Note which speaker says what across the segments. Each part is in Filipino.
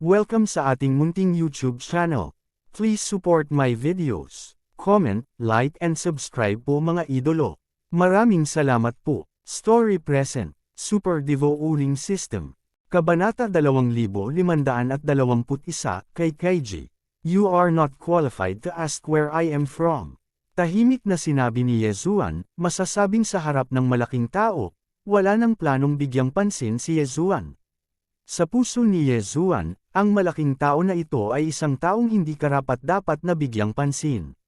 Speaker 1: Welcome sa ating munting YouTube channel. Please support my videos. Comment, like and subscribe po mga idolo. Maraming salamat po. Story present. Super Devo Uling System. Kabanata 2521 kay Kaiji. You are not qualified to ask where I am from. Tahimik na sinabi ni Yezuan, masasabing sa harap ng malaking tao, wala nang planong bigyang pansin si Yezuan. Sa puso ni Yezuan, ang malaking tao na ito ay isang taong hindi karapat-dapat na bigyang pansin.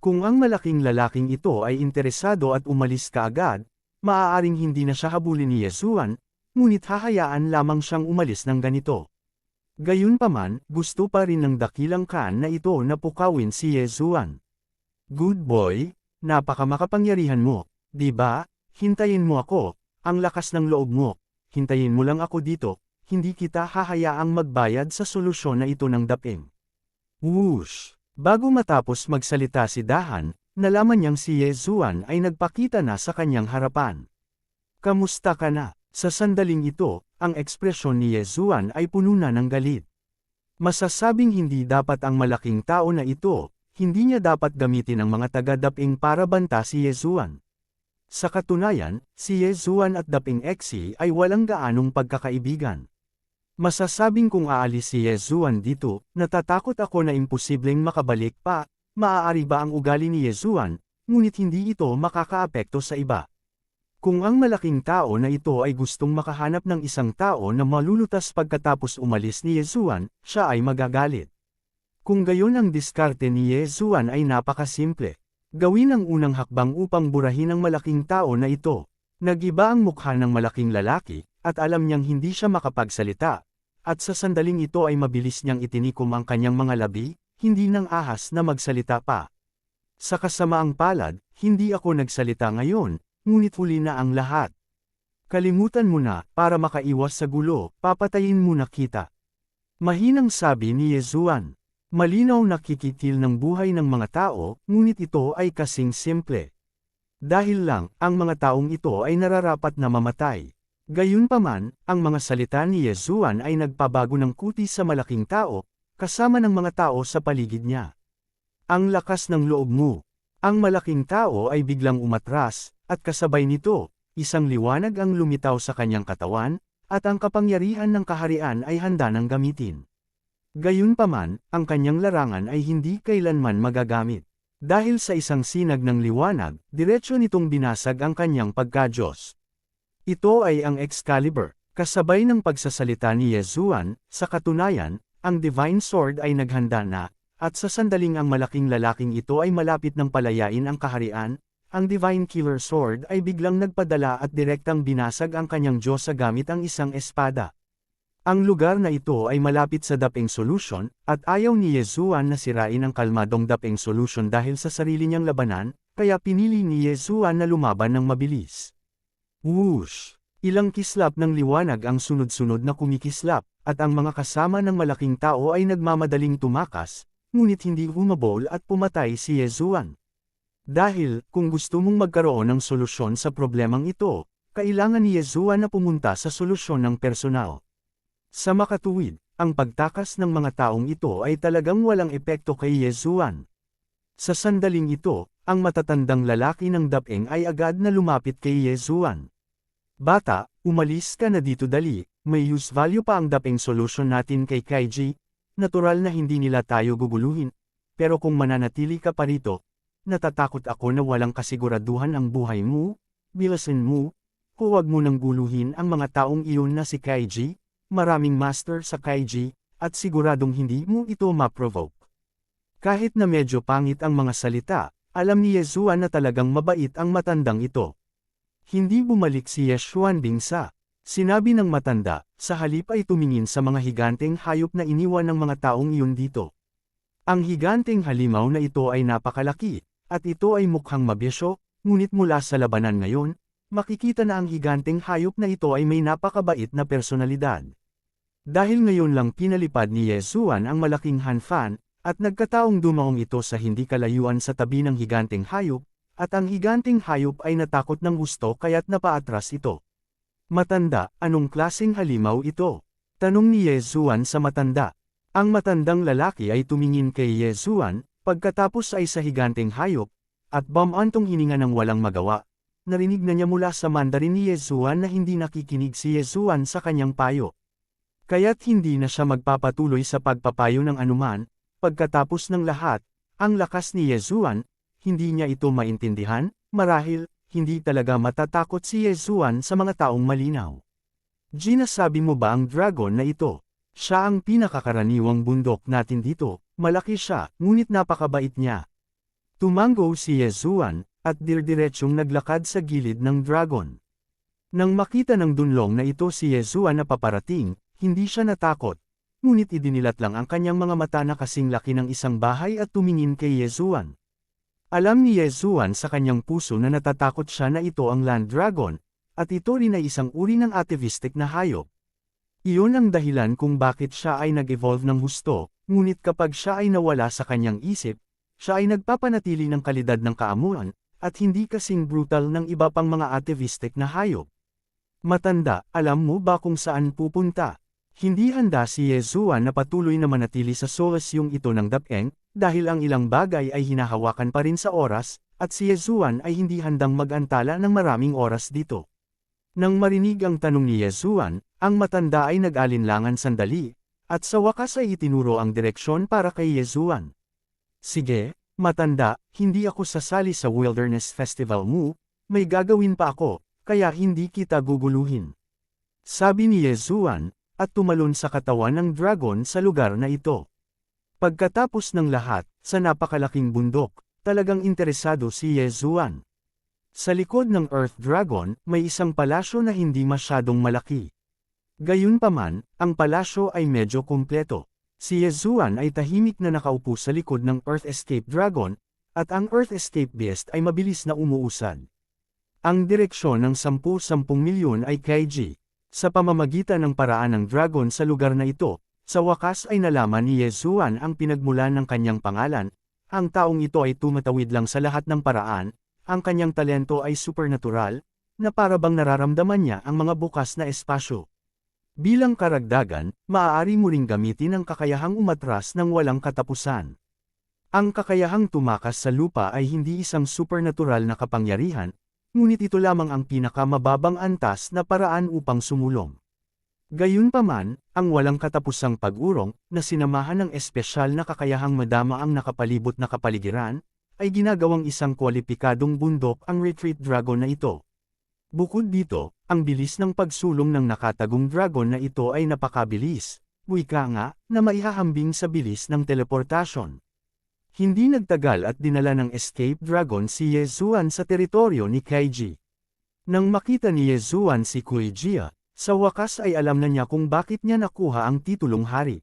Speaker 1: Kung ang malaking lalaking ito ay interesado at umalis kaagad, maaaring hindi na siya habulin ni Yezuan, ngunit hahayaan lamang siyang umalis ng ganito. Gayunpaman, gusto pa rin ng dakilang Khan na ito na pukawin si Yezuan. Good boy, napakamakapangyarihan mo, di ba? Hintayin mo ako, ang lakas ng loob mo, hintayin mo lang ako dito. Hindi kita hahayaang magbayad sa solusyon na ito ng daing. Whoosh! Bago matapos magsalita si Dahan, nalaman niyang si Yezuan ay nagpakita na sa kanyang harapan. Kamusta ka na? Sa sandaling ito, ang ekspresyon ni Yezuan ay puno na ng galit. Masasabing hindi dapat ang malaking tao na ito, hindi niya dapat gamitin ang mga taga-daing para banta si Yezuan. Sa katunayan, si Yezuan at Daing Exi ay walang gaanong pagkakaibigan. Masasabing kung aalis si Yezuan dito, natatakot ako na imposibleng makabalik pa, maaari ba ang ugali ni Yezuan, ngunit hindi ito makakaapekto sa iba. Kung ang malaking tao na ito ay gustong makahanap ng isang tao na malulutas pagkatapos umalis ni Yezuan, siya ay magagalit. Kung gayon ang diskarte ni Yezuan ay napakasimple. Gawin ang unang hakbang upang burahin ang malaking tao na ito. Nag-iba ang mukha ng malaking lalaki, at alam niyang hindi siya makapagsalita, at sa sandaling ito ay mabilis niyang itinikom ang kanyang mga labi, hindi nang ahas na magsalita pa. Sa kasamaang palad, hindi ako nagsalita ngayon, ngunit huli na ang lahat. Kalimutan mo na, para makaiwas sa gulo, papatayin mo na kita. Mahinang sabi ni Yezuan. Malinaw na kikitil ng buhay ng mga tao, ngunit ito ay kasing simple. Dahil lang, ang mga taong ito ay nararapat na mamatay. Gayunpaman, ang mga salita ni Yezuan ay nagpabago ng kutis sa malaking tao, kasama ng mga tao sa paligid niya. Ang lakas ng loob mo. Ang malaking tao ay biglang umatras, at kasabay nito, isang liwanag ang lumitaw sa kanyang katawan, at ang kapangyarihan ng kaharian ay handa ng gamitin. Gayunpaman, ang kanyang larangan ay hindi kailanman magagamit. Dahil sa isang sinag ng liwanag, diretsyo nitong binasag ang kanyang pagka-Diyos. Ito ay ang Excalibur, kasabay ng pagsasalita ni Yezuan, sa katunayan, ang Divine Sword ay naghanda na, at sa sandaling ang malaking lalaking ito ay malapit ng palayain ang kaharian, ang Divine Killer Sword ay biglang nagpadala at direktang binasag ang kanyang Diyos sa gamit ang isang espada. Ang lugar na ito ay malapit sa Daing Solution, at ayaw ni Yezuan na sirain ang kalmadong Daing Solution dahil sa sarili niyang labanan, kaya pinili ni Yezuan na lumaban ng mabilis. Whoosh! Ilang kislap ng liwanag ang sunod-sunod na kumikislap, at ang mga kasama ng malaking tao ay nagmamadaling tumakas, ngunit hindi humabol at pumatay si Yezuan. Dahil, kung gusto mong magkaroon ng solusyon sa problemang ito, kailangan ni Yezuan na pumunta sa solusyon ng personal. Sa makatuwid, ang pagtakas ng mga taong ito ay talagang walang epekto kay Yezuan. Sa sandaling ito, ang matatandang lalaki ng Daing ay agad na lumapit kay Yezuan. Bata, umalis ka na dito dali, may use value pa ang Daing solution natin kay Kaiji, natural na hindi nila tayo guguluhin, pero kung mananatili ka pa rito, natatakot ako na walang kasiguraduhan ang buhay mo, bilasin mo, huwag mo nang guluhin ang mga taong iyon na si Kaiji, maraming master sa Kaiji, at siguradong hindi mo ito ma-provoke. Kahit na medyo pangit ang mga salita, alam ni Yezuan na talagang mabait ang matandang ito. Hindi bumalik si Yezuan Bingsa. Sinabi ng matanda, sa halip ay tumingin sa mga higanteng hayop na iniwan ng mga taong iyon dito. Ang higanteng halimaw na ito ay napakalaki, at ito ay mukhang mabisyo, ngunit mula sa labanan ngayon, makikita na ang higanteng hayop na ito ay may napakabait na personalidad. Dahil ngayon lang pinalipad ni Yezuan ang malaking Hanfan, at nagkataong dumaong ito sa hindi kalayuan sa tabi ng higanteng hayop, at ang higanteng hayop ay natakot ng husto kaya't napaatras ito. Matanda, anong klaseng halimaw ito? Tanong ni Yezuan sa matanda. Ang matandang lalaki ay tumingin kay Yezuan, pagkatapos ay sa higanteng hayop, at bumantong hininga ng walang magawa. Narinig na niya mula sa Mandarin ni Yezuan na hindi nakikinig si Yezuan sa kanyang payo. Kaya't hindi na siya magpapatuloy sa pagpapayo ng anuman. Pagkatapos ng lahat, ang lakas ni Yezuan, hindi niya ito maintindihan, marahil, hindi talaga matatakot si Yezuan sa mga taong malinaw. Ginasabi mo ba ang dragon na ito? Siya ang pinakakaraniwang bundok natin dito, malaki siya, ngunit napakabait niya. Tumango si Yezuan, at dirdiretsong naglakad sa gilid ng dragon. Nang makita ng dunlong na ito si Yezuan na paparating, hindi siya natakot, ngunit idinilat lang ang kanyang mga mata na kasing laki ng isang bahay at tumingin kay Yezuan. Alam ni Yezuan sa kanyang puso na natatakot siya na ito ang land dragon, at ito rin ay isang uri ng atavistic na hayop. Iyon ang dahilan kung bakit siya ay nag-evolve ng husto, ngunit kapag siya ay nawala sa kanyang isip, siya ay nagpapanatili ng kalidad ng kaamuan, at hindi kasing brutal ng iba pang mga atavistic na hayop. Matanda, alam mo ba kung saan pupunta? Hindi handa si Yezuan na patuloy na manatili sa solasyong ito ng Dapeng, dahil ang ilang bagay ay hinahawakan pa rin sa oras, at si Yezuan ay hindi handang mag-antala ng maraming oras dito. Nang marinig ang tanong ni Yezuan, ang matanda ay nag-alinlangan sandali, at sa wakas ay itinuro ang direksyon para kay Yezuan. Sige, matanda, hindi ako sasali sa Wilderness Festival mo, may gagawin pa ako, kaya hindi kita guguluhin. Sabi ni Yezuan, at tumalon sa katawan ng dragon sa lugar na ito. Pagkatapos ng lahat, sa napakalaking bundok, talagang interesado si Yezuan. Sa likod ng Earth Dragon, may isang palasyo na hindi masyadong malaki. Gayunpaman, ang palasyo ay medyo kumpleto. Si Yezuan ay tahimik na nakaupo sa likod ng Earth Escape Dragon, at ang Earth Escape Beast ay mabilis na umuusad. Ang direksyon ng 10-10 milyon ay Kaiji. Sa pamamagitan ng paraan ng dragon sa lugar na ito, sa wakas ay nalaman ni Yezuan ang pinagmulan ng kanyang pangalan. Ang taong ito ay tumatawid lang sa lahat ng paraan. Ang kanyang talento ay supernatural, na para bang nararamdaman niya ang mga bukas na espasyo. Bilang karagdagan, maaari mo ring gamitin ang kakayahang umatras ng walang katapusan. Ang kakayahang tumakas sa lupa ay hindi isang supernatural na kapangyarihan, ngunit ito lamang ang pinakamababang antas na paraan upang sumulong. Gayunpaman, ang walang katapusang pag-urong, na sinamahan ng espesyal na kakayahang madama ang nakapalibot na kapaligiran, ay ginagawang isang kwalipikadong bundok ang retreat dragon na ito. Bukod dito, ang bilis ng pagsulong ng nakatagong dragon na ito ay napakabilis, wika nga, na maihahambing sa bilis ng teleportasyon. Hindi nagtagal at dinala ng escape dragon si Yezuan sa teritoryo ni Kaiji. Nang makita ni Yezuan si Kuijia, sa wakas ay alam na niya kung bakit niya nakuha ang titulong hari.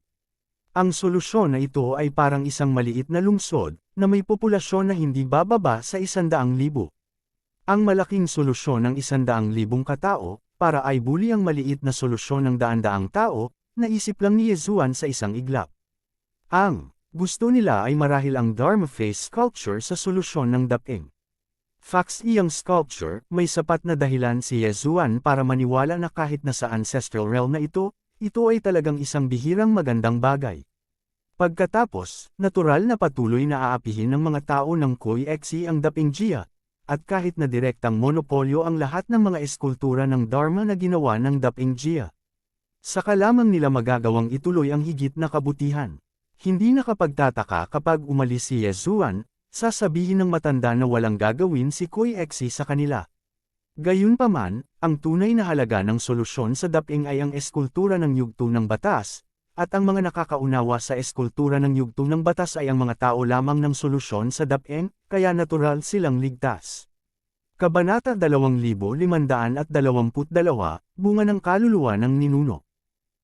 Speaker 1: Ang solusyon na ito ay parang isang maliit na lungsod, na may populasyon na hindi bababa sa 100,000. Ang malaking solusyon ng 100,000 katao, para ay buli ang maliit na solusyon ng daan-daang tao, naisip lang ni Yezuan sa isang iglap. Ang gusto nila ay marahil ang Dharma Face sculpture sa solusyon ng Dapeng. Facts iyang sculpture, may sapat na dahilan si Yezuan para maniwala na kahit na sa ancestral realm na ito ay talagang isang bihirang magandang bagay. Pagkatapos, natural na patuloy na aapihin ng mga tao ng Koi Xi ang Dapeng Jia, at kahit na direktang monopolyo ang lahat ng mga eskultura ng Dharma na ginawa ng Dapeng Jia. Saka lamang nila magagawang ituloy ang higit na kabutihan. Hindi nakapagtataka kapag umalis si Yezuan, sasabihin ng matanda na walang gagawin si Koi Xi sa kanila. Gayunpaman, ang tunay na halaga ng solusyon sa Dapeng ay ang eskultura ng yugto ng batas, at ang mga nakakaunawa sa eskultura ng yugto ng batas ay ang mga tao lamang ng solusyon sa Dapeng, kaya natural silang ligtas. Kabanata 2522, Bunga ng Kaluluwa ng Ninuno.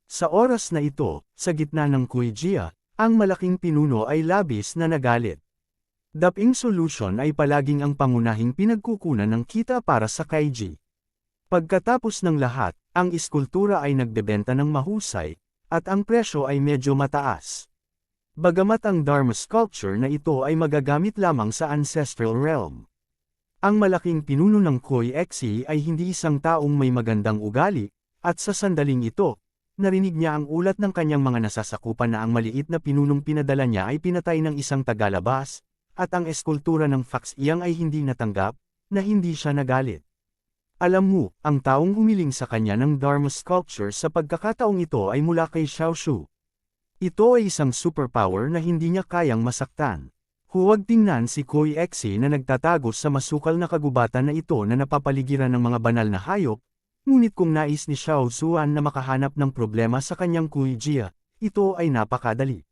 Speaker 1: Sa oras na ito, sa gitna ng Kuijia, ang malaking pinuno ay labis na nagalit. Dapeng solution ay palaging ang pangunahing pinagkukunan ng kita para sa Kaiji. Pagkatapos ng lahat, ang eskultura ay nagbebenta ng mahusay, at ang presyo ay medyo mataas. Bagamat ang Dharma sculpture na ito ay magagamit lamang sa ancestral realm. Ang malaking pinuno ng Koi Xi ay hindi isang taong may magandang ugali, at sa sandaling ito, narinig niya ang ulat ng kanyang mga nasasakupan na ang maliit na pinunong pinadala niya ay pinatay ng isang tagalabas, at ang eskultura ng Fox Iyang ay hindi natanggap, na hindi siya nagalit. Alam mo, ang taong humiling sa kanya ng Dharma sculpture sa pagkakataong ito ay mula kay Xiao Shu. Ito ay isang superpower na hindi niya kayang masaktan. Huwag tingnan si Koi Xe na nagtatago sa masukal na kagubatan na ito na napapaligiran ng mga banal na hayop, ngunit kung nais ni Xiao Zuan na makahanap ng problema sa kanyang Kui Jia, ito ay napakadali.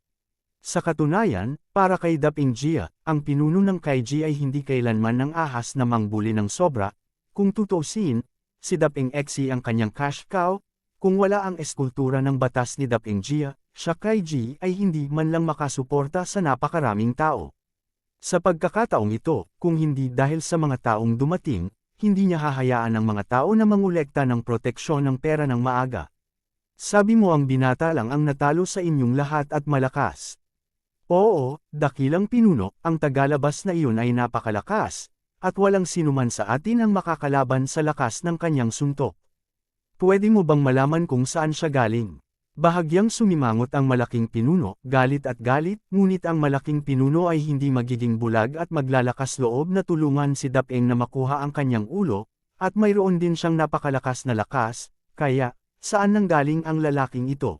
Speaker 1: Sa katunayan, para kay Daping Jia, ang pinuno ng Kaiji ay hindi kailanman ng ahas na mangbuli ng sobra. Kung tutuusin, si Daping Xe ang kanyang cash cow, kung wala ang eskultura ng batas ni Daping Jia, siya Kaiji ay hindi man lang makasuporta sa napakaraming tao. Sa pagkakataong ito, kung hindi dahil sa mga taong dumating, hindi niya hahayaan ang mga tao na mangolekta ng proteksyon ng pera ng maaga. Sabi mo ang binata lang ang natalo sa inyong lahat at malakas. Oo, dakilang pinuno, ang tagalabas na iyon ay napakalakas, at walang sinuman sa atin ang makakalaban sa lakas ng kanyang suntok. Pwede mo bang malaman kung saan siya galing? Bahagyang sumimangot ang malaking pinuno, galit, ngunit ang malaking pinuno ay hindi magiging bulag at maglalakas loob na tulungan si Dapeng na makuha ang kanyang ulo, at mayroon din siyang napakalakas na lakas, kaya, saan nanggaling ang lalaking ito?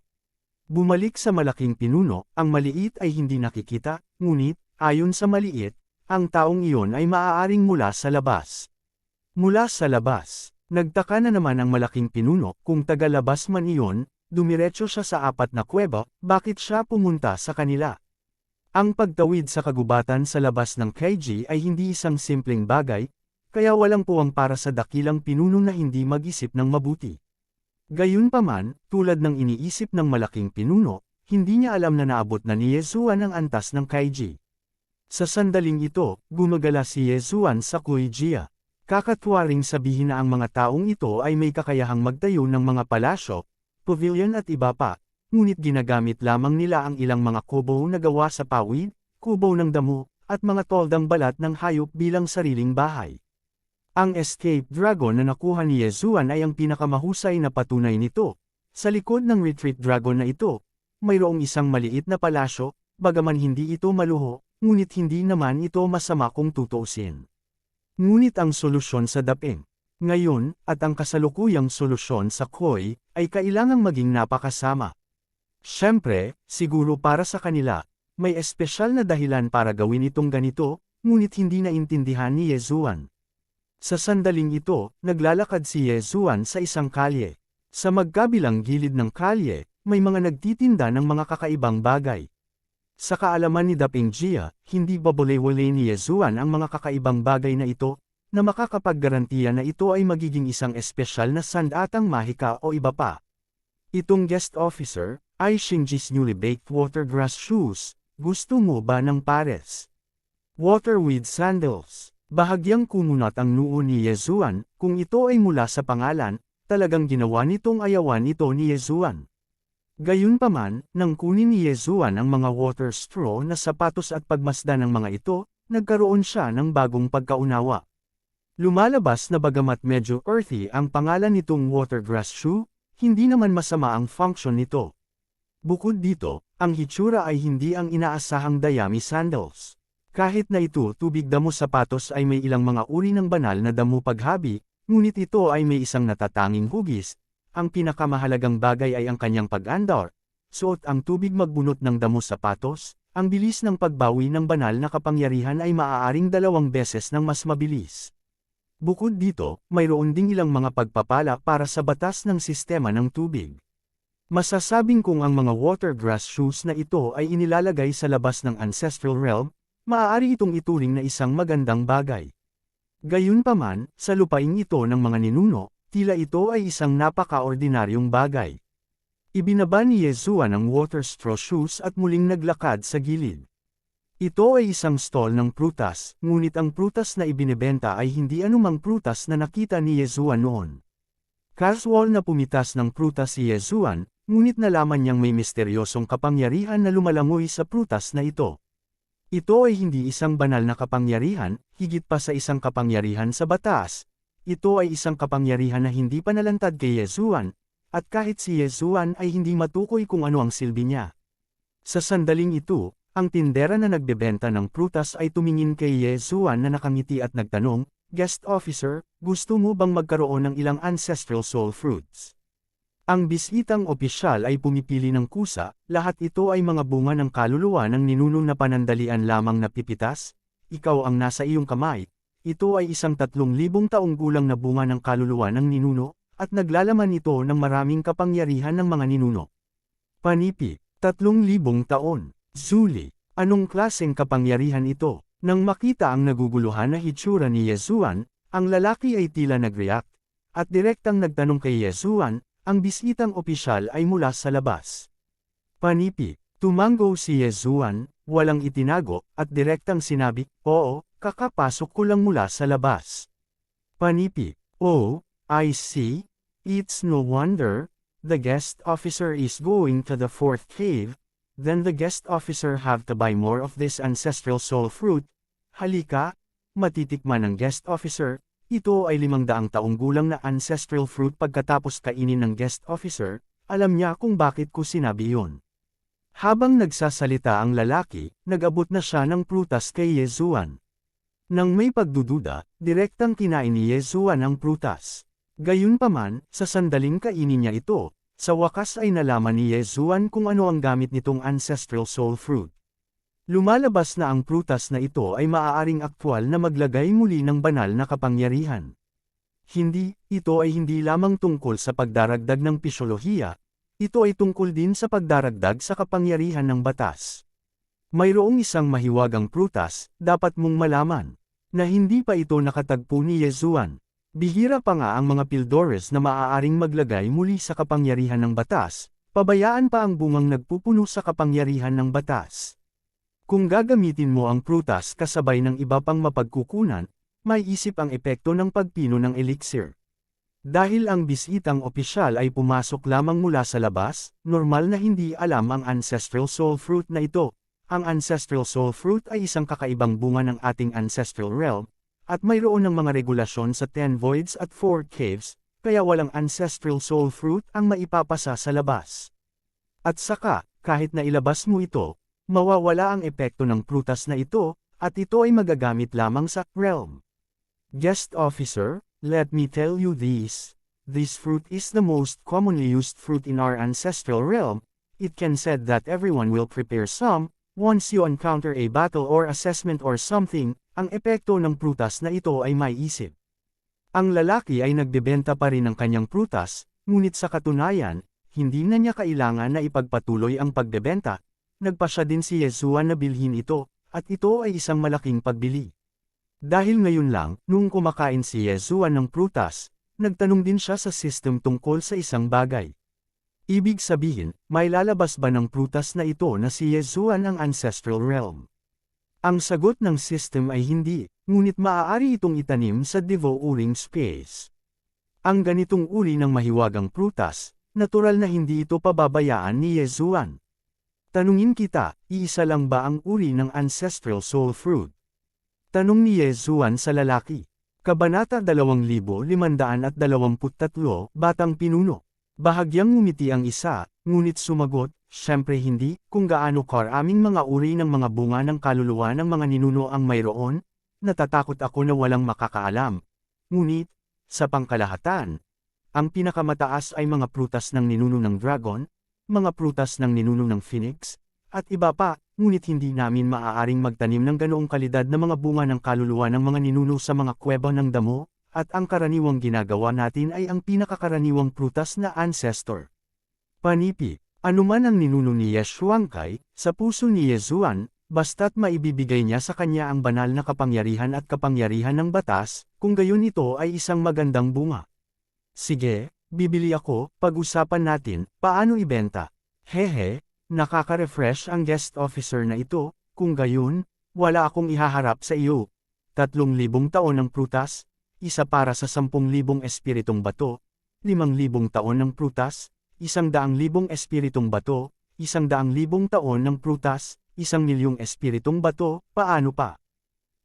Speaker 1: Bumalik sa malaking pinuno, ang maliit ay hindi nakikita, ngunit, ayon sa maliit, ang taong iyon ay maaaring mula sa labas. Mula sa labas, nagtaka na naman ang malaking pinuno, kung tagalabas man iyon, dumiretso siya sa apat na kuweba, bakit siya pumunta sa kanila? Ang pagtawid sa kagubatan sa labas ng Kaiji ay hindi isang simpleng bagay, kaya walang puwang para sa dakilang pinuno na hindi mag-isip ng mabuti. Gayunpaman, tulad ng iniisip ng malaking pinuno, hindi niya alam na naabot na ni Yezuan ang antas ng Kaiji. Sa sandaling ito, gumagala si Yezuan sa Kui Jia. Kakatuwa ring sabihin na ang mga taong ito ay may kakayahang magtayo ng mga palasyo, pavilion at iba pa, ngunit ginagamit lamang nila ang ilang mga kubo na gawa sa pawid, kubo ng damo, at mga toldang balat ng hayop bilang sariling bahay. Ang escape dragon na nakuha ni Yezuan ay ang pinakamahusay na patunay nito. Sa likod ng retreat dragon na ito, mayroong isang maliit na palasyo, bagaman hindi ito maluho, ngunit hindi naman ito masama kung tutuusin. Ngunit ang solusyon sa Dapeng ngayon, at ang kasalukuyang solusyon sa Koi, ay kailangang maging napakasama. Siyempre, siguro para sa kanila, may espesyal na dahilan para gawin itong ganito, ngunit hindi naintindihan ni Yezuan. Sa sandaling ito, naglalakad si Yezuan sa isang kalye. Sa magkabilang gilid ng kalye, may mga nagtitinda ng mga kakaibang bagay. Sa kaalaman ni Daping Jia, hindi babole-wole ni Yezuan ang mga kakaibang bagay na ito, na makakapaggarantiya na ito ay magiging isang espesyal na sandatang mahika o iba pa. Itong guest officer, ay Shinji's newly baked watergrass shoes. Gusto mo ba ng pares? Waterweed sandals. Bahagyang kumunat ang noo ni Yezuan, kung ito ay mula sa pangalan, talagang ginawa nitong ayawan ito ni Yezuan. Gayunpaman, nang kunin ni Yezuan ang mga water straw na sapatos at pagmasdan ng mga ito, nagkaroon siya ng bagong pagkaunawa. Lumalabas na bagamat medyo earthy ang pangalan nitong watergrass shoe, hindi naman masama ang function nito. Bukod dito, ang hitsura ay hindi ang inaasahang dayami sandals. Kahit na ito tubig damo sapatos ay may ilang mga uri ng banal na damo paghabi, ngunit ito ay may isang natatanging hugis. Ang pinakamahalagang bagay ay ang kanyang pag-andar. Suot ang tubig magbunot ng damo sapatos, ang bilis ng pagbawi ng banal na kapangyarihan ay maaaring 2 beses ng mas mabilis. Bukod dito, mayroon ding ilang mga pagpapala para sa batas ng sistema ng tubig. Masasabing kung ang mga watergrass shoes na ito ay inilalagay sa labas ng ancestral realm, maaari itong ituring na isang magandang bagay. Gayunpaman, sa lupaing ito ng mga ninuno, tila ito ay isang napaka-ordinaryong bagay. Ibinaba ni Yezuan ang water straw shoes at muling naglakad sa gilid. Ito ay isang stall ng prutas, ngunit ang prutas na ibinebenta ay hindi anumang prutas na nakita ni Yezuan noon. Casual na pumitas ng prutas si Yezuan, ngunit nalaman niyang may misteryosong kapangyarihan na lumalangoy sa prutas na ito. Ito ay hindi isang banal na kapangyarihan, higit pa sa isang kapangyarihan sa batas. Ito ay isang kapangyarihan na hindi panalantad kay Yezuan, at kahit si Yesuan ay hindi matukoy kung ano ang silbi niya. Sa sandaling ito, ang tindera na nagbebenta ng prutas ay tumingin kay Yesuan na nakangiti at nagtanong, "Guest officer, gusto mo bang magkaroon ng ilang ancestral soul fruits?" Ang bisitang opisyal ay pumipili ng kusa, lahat ito ay mga bunga ng kaluluwa ng ninuno na panandalian lamang na pipitas. Ikaw ang nasa iyong kamay. Ito ay isang 3,000 taong gulang na bunga ng kaluluwa ng ninuno, at naglalaman ito ng maraming kapangyarihan ng mga ninuno. Panipi, 3,000 taon. Zuli, anong klaseng kapangyarihan ito? Nang makita ang naguguluhan na hitsura ni Yesuan, ang lalaki ay tila nag-react, at direktang nagtanong kay Yesuan. Ang bisitang opisyal ay mula sa labas. Panipi, tumango si Yesuan, walang itinago, at direktang sinabi, "Oo, kakapasok ko lang mula sa labas." Panipi, "Oh, I see. It's no wonder. The guest officer is going to the 4th cave. Then the guest officer have to buy more of this ancestral soul fruit. Halika, matitikman ng guest officer. Ito ay 500 taong gulang na ancestral fruit." Pagkatapos kainin ng guest officer, alam niya kung bakit ko sinabi yun. Habang nagsasalita ang lalaki, nag-abot na siya ng prutas kay Yesuan. Nang may pagdududa, direktang kinain ni Yesuan ang prutas. Gayunpaman, sa sandaling kainin niya ito, sa wakas ay nalaman ni Yesuan kung ano ang gamit nitong ancestral soul fruit. Lumalabas na ang prutas na ito ay maaaring aktwal na maglagay muli ng banal na kapangyarihan. Ito ay hindi lamang tungkol sa pagdaragdag ng pisyolohiya, ito ay tungkol din sa pagdaragdag sa kapangyarihan ng batas. Mayroong isang mahiwagang prutas, dapat mong malaman, na hindi pa ito nakatagpo ni Yesuan. Bihira pa nga ang mga pildores na maaaring maglagay muli sa kapangyarihan ng batas, pabayaan pa ang bungang nagpupuno sa kapangyarihan ng batas. Kung gagamitin mo ang prutas kasabay ng iba pang mapagkukunan, may isip ang epekto ng pagpino ng elixir. Dahil ang bisitang opisyal ay pumasok lamang mula sa labas, normal na hindi alam ang ancestral soul fruit na ito. Ang ancestral soul fruit ay isang kakaibang bunga ng ating ancestral realm, at mayroon ng mga regulasyon sa 10 voids at 4 caves, kaya walang ancestral soul fruit ang maipapasa sa labas. At saka, kahit na ilabas mo ito, mawawala ang epekto ng prutas na ito, at ito ay magagamit lamang sa realm. Guest officer, let me tell you this. This fruit is the most commonly used fruit in our ancestral realm. It can said that everyone will prepare some, once you encounter a battle or assessment or something. Ang epekto ng prutas na ito ay may isip. Ang lalaki ay nagbebenta pa rin ng kanyang prutas, ngunit sa katunayan, hindi na niya kailangan na ipagpatuloy ang pagbebenta. Nagpasya din si Yesuan na bilhin ito, at ito ay isang malaking pagbili. Dahil ngayon lang, nung kumakain si Yesuan ng prutas, nagtanong din siya sa system tungkol sa isang bagay. Ibig sabihin, may lalabas ba ng prutas na ito na si Yesuan ang ancestral realm? Ang sagot ng system ay hindi, ngunit maaari itong itanim sa devouring space. Ang ganitong uri ng mahiwagang prutas, natural na hindi ito pababayaan ni Yesuan. Tanungin kita, iisa lang ba ang uri ng ancestral soul fruit? Tanong ni Yesuan sa lalaki. Kabanata 2523, Batang Pinuno. Bahagyang ngumiti ang isa, ngunit sumagot, "Siyempre hindi, kung gaano karaming mga uri ng mga bunga ng kaluluwa ng mga ninuno ang mayroon, natatakot ako na walang makakaalam. Ngunit, sa pangkalahatan, ang pinakamataas ay mga prutas ng ninuno ng dragon, mga prutas ng ninuno ng phoenix, at iba pa, ngunit hindi namin maaaring magtanim ng ganoong kalidad na mga bunga ng kaluluwa ng mga ninuno sa mga kuweba ng damo, at ang karaniwang ginagawa natin ay ang pinakakaraniwang prutas na ancestor." Panipi, anuman ang ninuno ni Yeshuangkay, sa puso ni Yesuan, basta't maibibigay niya sa kanya ang banal na kapangyarihan at kapangyarihan ng batas, kung gayon ito ay isang magandang bunga. Sige, bibili ako, pag-usapan natin, paano ibenta. Hehe, nakaka-refresh ang guest officer na ito, kung gayon, wala akong ihaharap sa iyo. 3,000 taon ng prutas, isa para sa 10,000 espiritong bato, 5,000 taon ng prutas, 100,000 espiritong bato, 100,000 taon ng prutas, 1,000,000 espiritong bato, paano pa?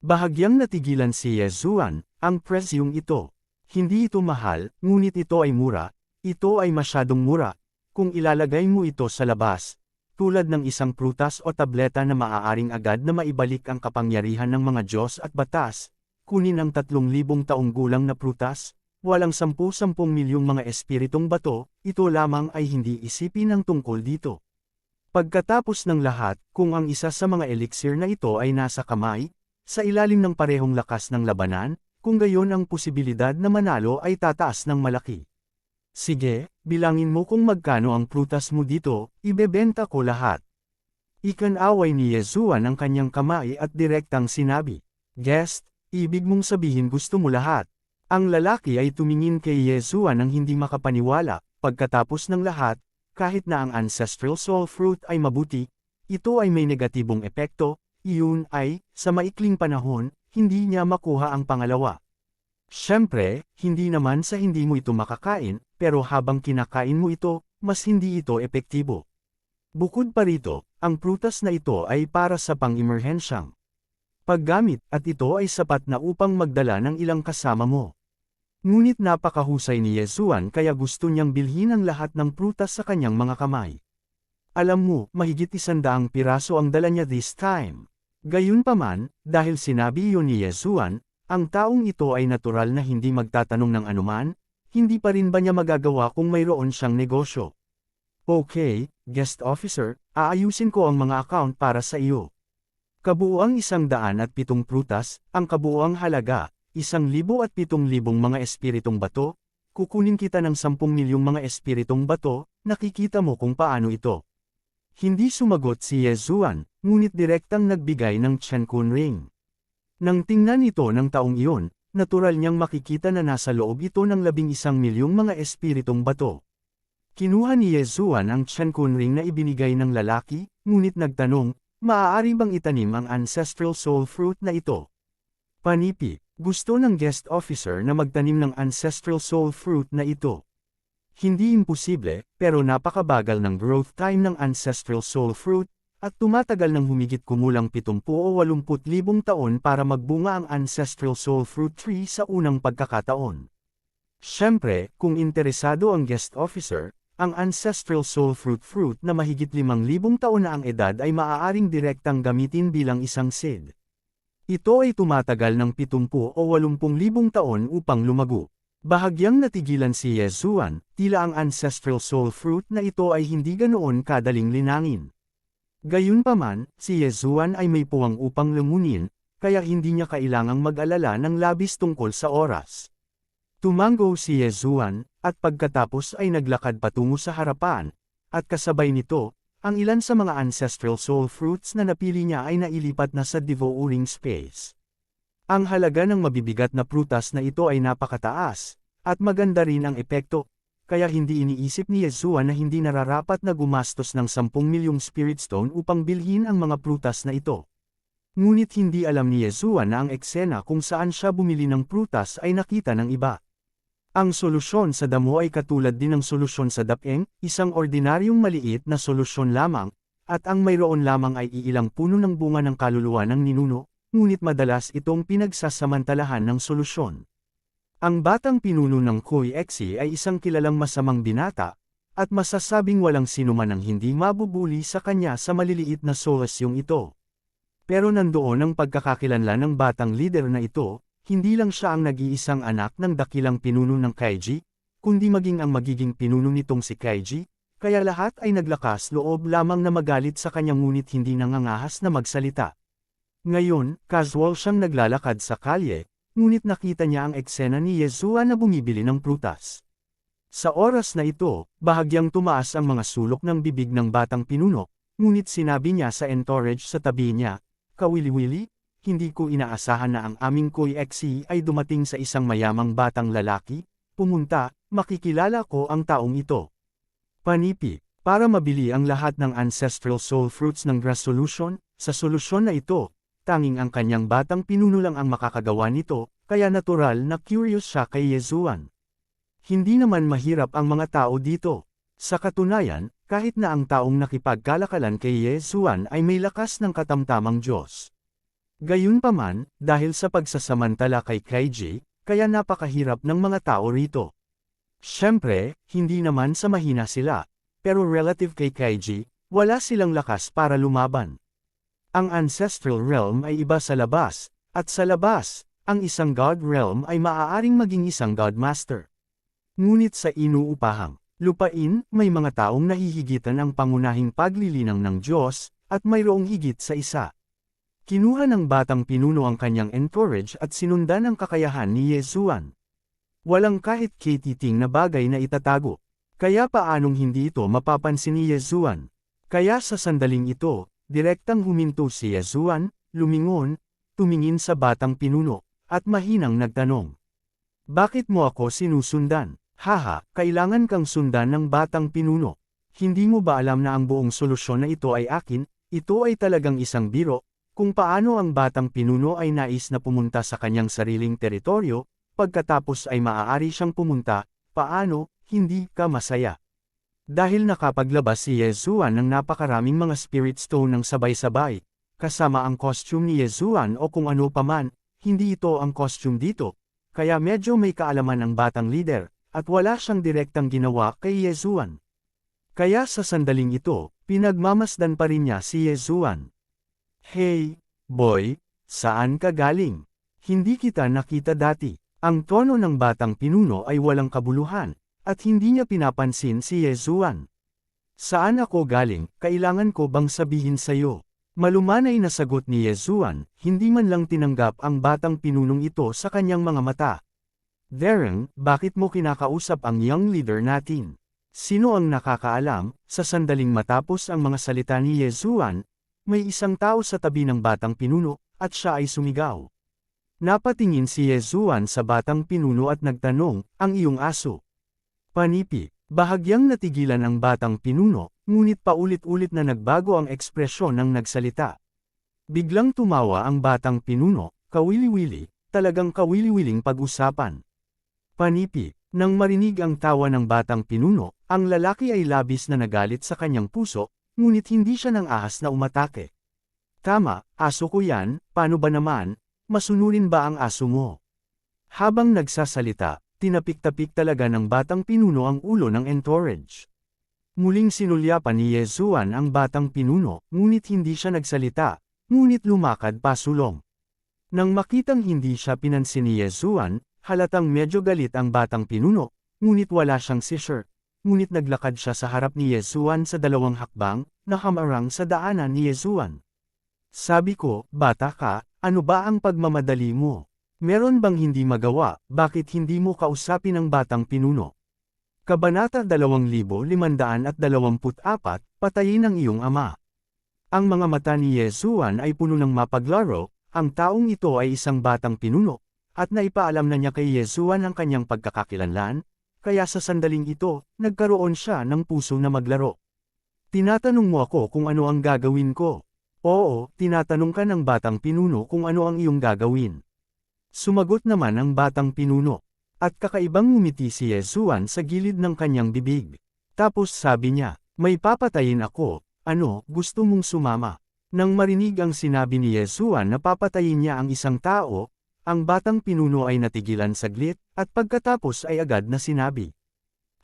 Speaker 1: Bahagyang natigilan si Yesuan, ang presyong ito. Hindi ito mahal, ngunit ito ay mura, ito ay masyadong mura. Kung ilalagay mo ito sa labas, tulad ng isang prutas o tableta na maaaring agad na maibalik ang kapangyarihan ng mga Diyos at batas, kunin ang 3,000 taong gulang na prutas, walang 10-10 milyong mga espiritong bato, ito lamang ay hindi isipin ang tungkol dito. Pagkatapos ng lahat, kung ang isa sa mga elixir na ito ay nasa kamay, sa ilalim ng parehong lakas ng labanan, kung gayon ang posibilidad na manalo ay tataas ng malaki. Sige, bilangin mo kung magkano ang prutas mo dito, ibebenta ko lahat. Ikanaway ni Yezuan ang kanyang kamay at direktang sinabi, "Guest, ibig mong sabihin gusto mo lahat." Ang lalaki ay tumingin kay Yezuan ng hindi makapaniwala, pagkatapos ng lahat, kahit na ang ancestral soul fruit ay mabuti, ito ay may negatibong epekto, iyon ay, sa maikling panahon, hindi niya makuha ang pangalawa. Siyempre, hindi naman sa hindi mo ito makakain, pero habang kinakain mo ito, mas hindi ito epektibo. Bukod pa rito, ang prutas na ito ay para sa pang-emerhensyang paggamit at ito ay sapat na upang magdala ng ilang kasama mo. Ngunit napakahusay ni Yezuan kaya gusto niyang bilhin ang lahat ng prutas sa kanyang mga kamay. Alam mo, mahigit 100 piraso ang dala niya this time. Gayunpaman, dahil sinabi iyon ni Yezuan, ang taong ito ay natural na hindi magtatanong ng anuman, hindi pa rin ba niya magagawa kung mayroon siyang negosyo? Okay, guest officer, aayusin ko ang mga account para sa iyo. Kabuuang 107 prutas, ang kabuuang halaga, 1,007,000 mga espiritong bato, kukunin kita ng 10 milyong mga espiritong bato, nakikita mo kung paano ito. Hindi sumagot si Yezuan, ngunit direktang nagbigay ng Chenkun ring. Nang tingnan ito ng taong iyon, natural niyang makikita na nasa loob ito ng 11 milyong mga espiritong bato. Kinuha ni Yezuan ang Chenkun ring na ibinigay ng lalaki, ngunit nagtanong, maaari bang itanim ang ancestral soul fruit na ito? Panipi, gusto ng guest officer na magtanim ng ancestral soul fruit na ito. Hindi imposible, pero napakabagal ng growth time ng ancestral soul fruit, at tumatagal ng humigit kumulang 70 o 80,000 taon para magbunga ang ancestral soul fruit tree sa unang pagkakataon. Siyempre, kung interesado ang guest officer, ang ancestral soul fruit na mahigit 5,000 taon na ang edad ay maaaring direktang gamitin bilang isang seed. Ito ay tumatagal ng 70 o 80,000 taon upang lumago. Bahagyang natigilan si Yezuan, tila ang ancestral soul fruit na ito ay hindi ganoon kadaling linangin. Gayunpaman, si Yezuan ay may puwang upang lamunin, kaya hindi niya kailangang mag-alala ng labis tungkol sa oras. Tumango si Yezuan, at pagkatapos ay naglakad patungo sa harapan, at kasabay nito, ang ilan sa mga ancestral soul fruits na napili niya ay nailipat na sa devouring space. Ang halaga ng mabibigat na prutas na ito ay napakataas, at maganda rin ang epekto, kaya hindi iniisip ni Yezuan na hindi nararapat na gumastos ng 10 milyong spirit stone upang bilhin ang mga prutas na ito. Ngunit hindi alam ni Yezuan na ang eksena kung saan siya bumili ng prutas ay nakita ng iba. Ang solusyon sa damo ay katulad din ng solusyon sa dapeng, isang ordinaryong maliit na solusyon lamang, at ang mayroon lamang ay iilang puno ng bunga ng kaluluwa ng ninuno, ngunit madalas itong pinagsasamantalahan ng solusyon. Ang batang pinuno ng Koi Exi ay isang kilalang masamang binata, at masasabing walang sinuman ang hindi mabubuli sa kanya sa maliliit na solasyong ito. Pero nandoon ang pagkakakilanlan ng batang lider na ito, hindi lang siya ang nag-iisang anak ng dakilang pinuno ng Kaiji, kundi maging ang magiging pinuno nitong si Kaiji, kaya lahat ay naglakas loob lamang na magalit sa kanya ngunit hindi nangangahas na magsalita. Ngayon, casual siyang naglalakad sa kalye, ngunit nakita niya ang eksena ni Yezuan na bumibili ng prutas. Sa oras na ito, bahagyang tumaas ang mga sulok ng bibig ng batang pinuno, ngunit sinabi niya sa entourage sa tabi niya, "Kawili-wili, hindi ko inaasahan na ang aming Koi Exi ay dumating sa isang mayamang batang lalaki, pumunta, makikilala ko ang taong ito." Panipi, para mabili ang lahat ng ancestral soul fruits ng grass solution, sa solusyon na ito, tanging ang kanyang batang pinuno lang ang makakagawa nito, kaya natural na curious siya kay Yezuan. Hindi naman mahirap ang mga tao dito. Sa katunayan, kahit na ang taong nakipagkalakalan kay Yezuan ay may lakas ng katamtamang Diyos. Gayunpaman, dahil sa pagsasamantala kay Kaiji, kaya napakahirap ng mga tao rito. Siyempre, hindi naman sa mahina sila, pero relative kay Kaiji, wala silang lakas para lumaban. Ang Ancestral Realm ay iba sa labas, at sa labas, ang isang God Realm ay maaaring maging isang God Master. Ngunit sa inuupahang lupain, may mga taong nahihigitan ang pangunahing paglilinang ng Diyos, at mayroong higit sa isa. Kinuha ng batang pinuno ang kanyang encourage at sinundan ang kakayahan ni Yesuan. Walang kahit katiting na bagay na itatago. Kaya paanong hindi ito mapapansin ni Yesuan? Kaya sa sandaling ito, direktang huminto si Yesuan, lumingon, tumingin sa batang pinuno, at mahinang nagtanong. Bakit mo ako sinusundan? Haha, kailangan kang sundan ng batang pinuno. Hindi mo ba alam na ang buong solusyon na ito ay akin? Ito ay talagang isang biro, kung paano ang batang pinuno ay nais na pumunta sa kanyang sariling teritoryo, pagkatapos ay maaari siyang pumunta, paano, hindi ka masaya. Dahil nakapaglabas si Yesuan ng napakaraming mga spirit stone ng sabay-sabay, kasama ang costume ni Yesuan o kung ano paman, hindi ito ang costume dito, kaya medyo may kaalaman ang batang leader, at wala siyang direktang ginawa kay Yesuan. Kaya sa sandaling ito, pinagmamasdan pa rin niya si Yesuan. Hey, boy, saan ka galing? Hindi kita nakita dati. Ang tono ng batang pinuno ay walang kabuluhan, at hindi niya pinapansin si Yesuan. Saan ako galing, kailangan ko bang sabihin sa'yo? Malumanay na sagot ni Yesuan, hindi man lang tinanggap ang batang pinunong ito sa kanyang mga mata. Darren, bakit mo kinakausap ang young leader natin? Sino ang nakakaalam? Sa sandaling matapos ang mga salita ni Yesuan, may isang tao sa tabi ng batang pinuno, at siya ay sumigaw. Napatingin si Yesuan sa batang pinuno at nagtanong, ang iyong aso. Panipi, bahagyang natigilan ang batang pinuno, ngunit paulit-ulit na nagbago ang ekspresyon ng nagsalita. Biglang tumawa ang batang pinuno, kawili-wili, talagang kawili-wiling pag-usapan. Panipi, nang marinig ang tawa ng batang pinuno, ang lalaki ay labis na nagalit sa kanyang puso, ngunit hindi siya nang ahas na umatake. Tama, aso ko yan, paano ba naman, masunurin ba ang aso mo? Habang nagsasalita, tinapik-tapik talaga ng batang pinuno ang ulo ng entourage. Muling sinulyapan ni Yesuan ang batang pinuno, ngunit hindi siya nagsalita, ngunit lumakad pasulong. Nang makitang hindi siya pinansin ni Yesuan, halatang medyo galit ang batang pinuno, ngunit wala siyang seizure. Ngunit naglakad siya sa harap ni Yesuan sa 2 hakbang, na hamarang sa daanan ni Yesuan. Sabi ko, bata ka, ano ba ang pagmamadali mo? Meron bang hindi magawa, bakit hindi mo kausapin ang batang pinuno? Kabanata 2524, Patayin ang iyong ama. Ang mga mata ni Yesuan ay puno ng mapaglaro, ang taong ito ay isang batang pinuno, at naipaalam na niya kay Yesuan ang kanyang pagkakakilanlan, kaya sa sandaling ito, nagkaroon siya ng puso na maglaro. Tinatanong mo ako kung ano ang gagawin ko. Oo, tinatanong ka ng batang pinuno kung ano ang iyong gagawin. Sumagot naman ang batang pinuno. At kakaibang ngumiti si Yesuan sa gilid ng kanyang bibig. Tapos sabi niya, may papatayin ako, ano, gusto mong sumama? Nang marinig ang sinabi ni Yesuan na papatayin niya ang isang tao, ang batang pinuno ay natigilan saglit, at pagkatapos ay agad na sinabi.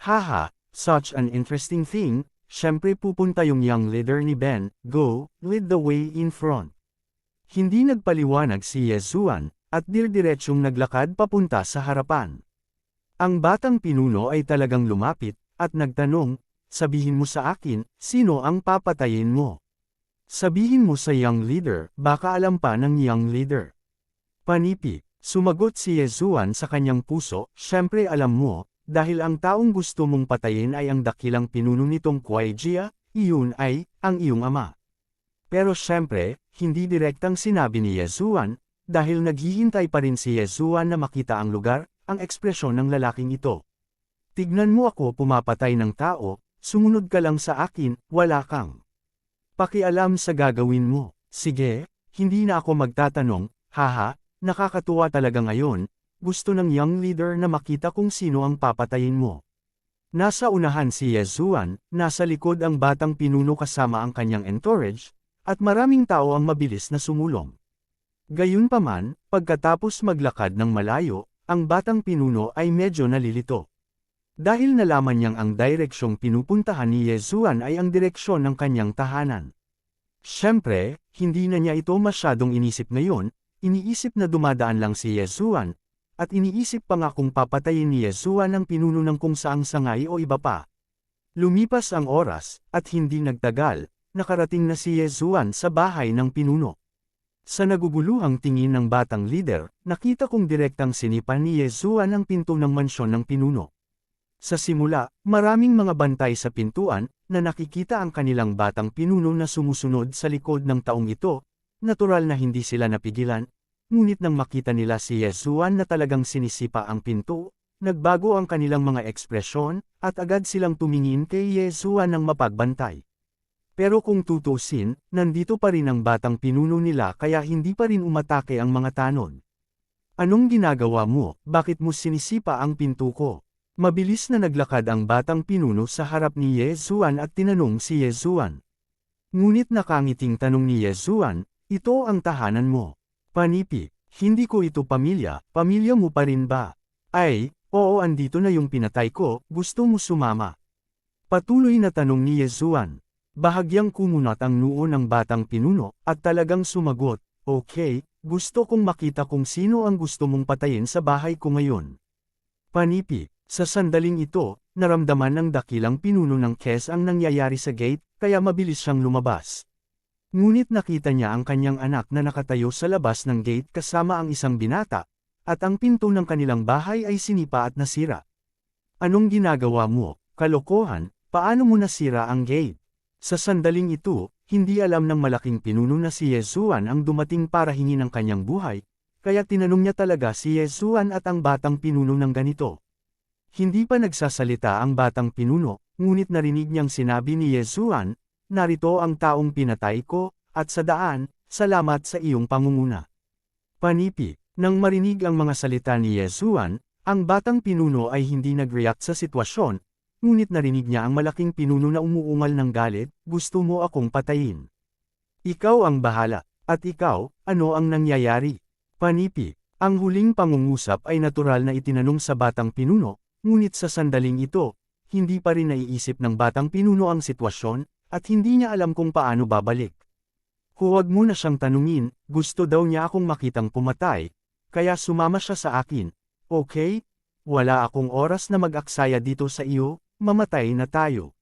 Speaker 1: Haha, such an interesting thing, syempre pupunta yung young leader ni Ben, go, lead the way in front. Hindi nagpaliwanag si Yesuan, at dirdiretsong naglakad papunta sa harapan. Ang batang pinuno ay talagang lumapit, at nagtanong, sabihin mo sa akin, sino ang papatayin mo? Sabihin mo sa young leader, baka alam pa ng young leader. Panipi, sumagot si Yesuan sa kanyang puso, syempre alam mo, dahil ang taong gusto mong patayin ay ang dakilang pinuno nitong Kuwaijia, iyon ay, ang iyong ama. Pero syempre, hindi direktang sinabi ni Yesuan, dahil naghihintay pa rin si Yesuan na makita ang lugar, ang ekspresyon ng lalaking ito. Tignan mo ako pumapatay ng tao, sumunod ka lang sa akin, wala kang pakialam sa gagawin mo. Sige, hindi na ako magtatanong, haha, nakakatuwa talaga ngayon, gusto ng young leader na makita kung sino ang papatayin mo. Nasa unahan si Yesuan, nasa likod ang batang pinuno kasama ang kanyang entourage, at maraming tao ang mabilis na sumulong. Gayunpaman, pagkatapos maglakad ng malayo, ang batang pinuno ay medyo nalilito. Dahil nalaman niyang ang direksyong pinupuntahan ni Yezuan ay ang direksyon ng kanyang tahanan. Siyempre, hindi na niya ito masyadong inisip ngayon, iniisip na dumadaan lang si Yezuan, at iniisip pa nga kung papatayin ni Yezuan ang pinuno ng kung saang sangay o iba pa. Lumipas ang oras, at hindi nagtagal, nakarating na si Yezuan sa bahay ng pinuno. Sa naguguluhang tingin ng batang lider, nakita kong direktang sinipan ni Yezuan ang pinto ng mansyon ng pinuno. Sa simula, maraming mga bantay sa pintuan, na nakikita ang kanilang batang pinuno na sumusunod sa likod ng taong ito, natural na hindi sila napigilan, ngunit nang makita nila si Yezuan na talagang sinisipa ang pinto, nagbago ang kanilang mga ekspresyon, at agad silang tumingin kay Yezuan ng mapagbantay. Pero kung tutusin, nandito pa rin ang batang pinuno nila kaya hindi pa rin umatake ang mga tanod. Anong ginagawa mo? Bakit mo sinisipa ang pinto ko? Mabilis na naglakad ang batang pinuno sa harap ni Yezuan at tinanong si Yezuan. Ngunit nakangiting tanong ni Yezuan, ito ang tahanan mo. Panipi, hindi ko ito pamilya mo pa rin ba? Ay, oo andito na yung pinatay ko, gusto mo sumama? Patuloy na tanong ni Yezuan. Bahagyang kumunat ang noo ng batang pinuno, at talagang sumagot, okay, gusto kong makita kung sino ang gusto mong patayin sa bahay ko ngayon. Panipi. Sa sandaling ito, naramdaman ng dakilang pinuno ng Kes ang nangyayari sa gate, kaya mabilis siyang lumabas. Ngunit nakita niya ang kanyang anak na nakatayo sa labas ng gate kasama ang isang binata, at ang pinto ng kanilang bahay ay sinipa at nasira. Anong ginagawa mo? Kalokohan, paano mo nasira ang gate? Sa sandaling ito, hindi alam ng malaking pinuno na si Yezuan ang dumating para hingin ang kanyang buhay, kaya tinanong niya talaga si Yezuan at ang batang pinuno ng ganito. Hindi pa nagsasalita ang batang pinuno, ngunit narinig niyang sinabi ni Yezuan, narito ang taong pinatay ko, at sa daan, salamat sa iyong pangunguna. Panipi, nang marinig ang mga salita ni Yezuan, ang batang pinuno ay hindi nag-react sa sitwasyon, ngunit narinig niya ang malaking pinuno na umuungal ng galit, gusto mo akong patayin. Ikaw ang bahala, at ikaw, ano ang nangyayari? Panipi, ang huling pangungusap ay natural na itinanong sa batang pinuno, ngunit sa sandaling ito, hindi pa rin naiisip ng batang pinuno ang sitwasyon, at hindi niya alam kung paano babalik. Huwag mo na siyang tanungin, gusto daw niya akong makitang pumatay, kaya sumama siya sa akin. Okay? Wala akong oras na mag-aksaya dito sa iyo, mamatay na tayo.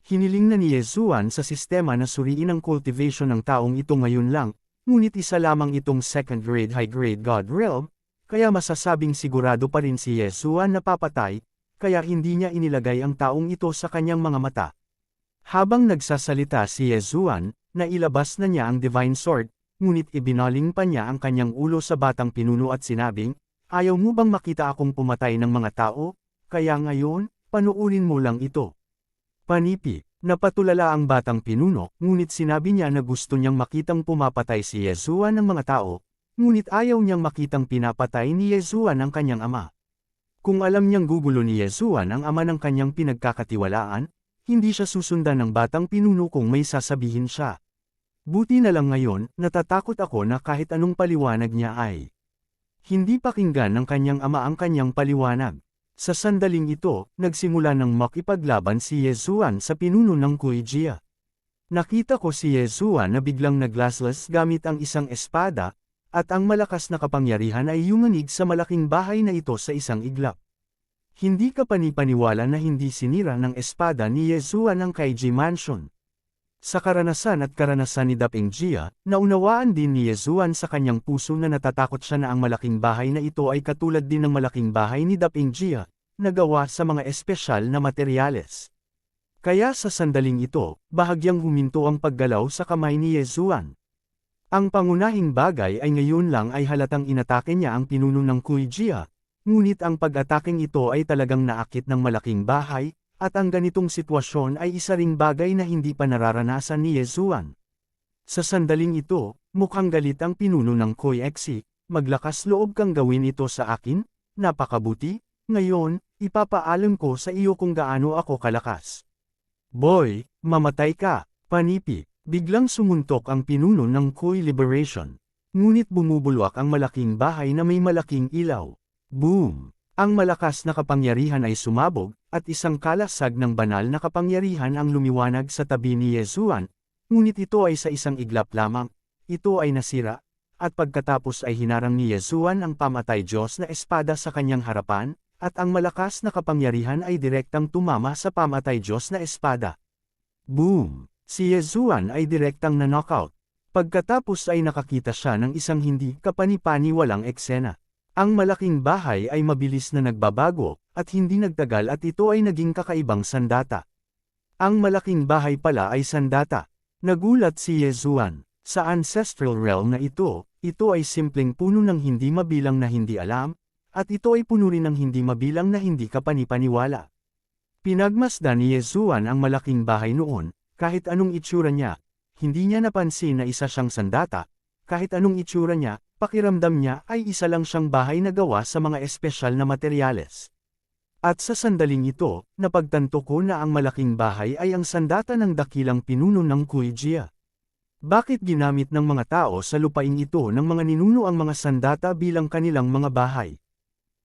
Speaker 1: Hiniling na ni Yezuan sa sistema na suriin ang cultivation ng taong ito ngayon lang, ngunit isa lamang itong second-grade high-grade God realm, kaya masasabing sigurado pa rin si Yezuan na papatay, kaya hindi niya inilagay ang taong ito sa kanyang mga mata. Habang nagsasalita si Yezuan, nailabas na niya ang Divine Sword, ngunit ibinaling pa niya ang kanyang ulo sa batang pinuno at sinabing, ayaw mo bang makita akong pumatay ng mga tao? Kaya ngayon, panuurin mo lang ito. Panipi, napatulala ang batang pinuno, ngunit sinabi niya na gusto niyang makitang pumapatay si Yezuan ng mga tao, ngunit ayaw niyang makitang pinapatay ni Yezuan ang kanyang ama. Kung alam niyang gugulo ni Yezuan ang ama ng kanyang pinagkakatiwalaan, hindi siya susundan ng batang pinuno kung may sasabihin siya. Buti na lang ngayon, natatakot ako na kahit anong paliwanag niya ay hindi pakinggan ng kanyang ama ang kanyang paliwanag. Sa sandaling ito, nagsimula ng makipaglaban si Yezuan sa pinuno ng Kuijia. Nakita ko si Yezuan na biglang naglaslas gamit ang isang espada, at ang malakas na kapangyarihan ay yumanig sa malaking bahay na ito sa isang iglap. Hindi ka panipaniwala na hindi sinira ng espada ni Yezuan ang Kaiji Mansion. Sa karanasan at karanasan ni Dapingjia, naunawaan din ni Yezuan sa kanyang puso na natatakot siya na ang malaking bahay na ito ay katulad din ng malaking bahay ni Dapingjia, na gawa sa mga espesyal na materyales. Kaya sa sandaling ito, bahagyang huminto ang paggalaw sa kamay ni Yezuan. Ang pangunahing bagay ay ngayon lang ay halatang inatake niya ang pinuno ng Kuijia, ngunit ang pag-ataking ito ay talagang naakit ng malaking bahay, at ang ganitong sitwasyon ay isa ring bagay na hindi pa nararanasan ni Yezuan. Sa sandaling ito, mukhang galit ang pinuno ng Koiexi, maglakas loob kang gawin ito sa akin, napakabuti, ngayon, ipapaalam ko sa iyo kung gaano ako kalakas. Boy, mamatay ka, panipi. Biglang sumuntok ang pinuno ng Koi Liberation. Ngunit bumubulwak ang malaking bahay na may malaking ilaw. Boom! Ang malakas na kapangyarihan ay sumabog, at isang kalasag ng banal na kapangyarihan ang lumiwanag sa tabi ni Yesuan, ngunit ito ay sa isang iglap lamang, ito ay nasira, at pagkatapos ay hinarang ni Yesuan ang pamatay Diyos na espada sa kanyang harapan, at ang malakas na kapangyarihan ay direktang tumama sa pamatay Diyos na espada. Boom! Si Yesuan ay direktang na-knockout. Pagkatapos ay nakakita siya ng isang hindi kapani-paniwalang eksena. Ang malaking bahay ay mabilis na nagbabago, at hindi nagtagal at ito ay naging kakaibang sandata. Ang malaking bahay pala ay sandata. Nagulat si Yesuan. Sa ancestral realm na ito ay simpleng puno ng hindi mabilang na hindi alam, at ito ay puno rin ng hindi mabilang na hindi kapani-paniwala. Pinagmasdan ni Yesuan ang malaking bahay noon, kahit anong itsura niya, hindi niya napansin na isa siyang sandata, kahit anong itsura niya, pakiramdam niya ay isa lang siyang bahay na gawa sa mga espesyal na materyales. At sa sandaling ito, napagtanto ko na ang malaking bahay ay ang sandata ng dakilang pinuno ng Kuijia. Bakit ginamit ng mga tao sa lupain ito ng mga ninuno ang mga sandata bilang kanilang mga bahay?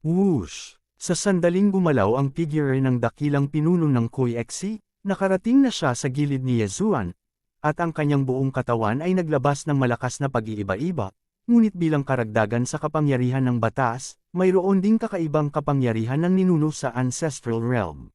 Speaker 1: Whoosh! Sa sandaling gumalaw ang figure ng dakilang pinuno ng Kuixi, nakarating na siya sa gilid ni Yesuan, at ang kanyang buong katawan ay naglabas ng malakas na pag-iiba-iba. Ngunit bilang karagdagan sa kapangyarihan ng batas, mayroon ding kakaibang kapangyarihan ng ninuno sa ancestral realm.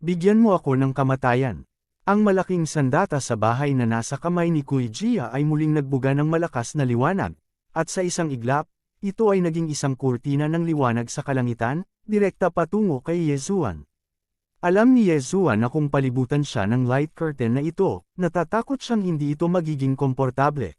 Speaker 1: Bigyan mo ako ng kamatayan. Ang malaking sandata sa bahay na nasa kamay ni Kuijia ay muling nagbuga ng malakas na liwanag, at sa isang iglap, ito ay naging isang kurtina ng liwanag sa kalangitan, direkta patungo kay Yesuan. Alam ni Yesuan na kung palibutan siya ng light curtain na ito, natatakot siyang hindi ito magiging komportable.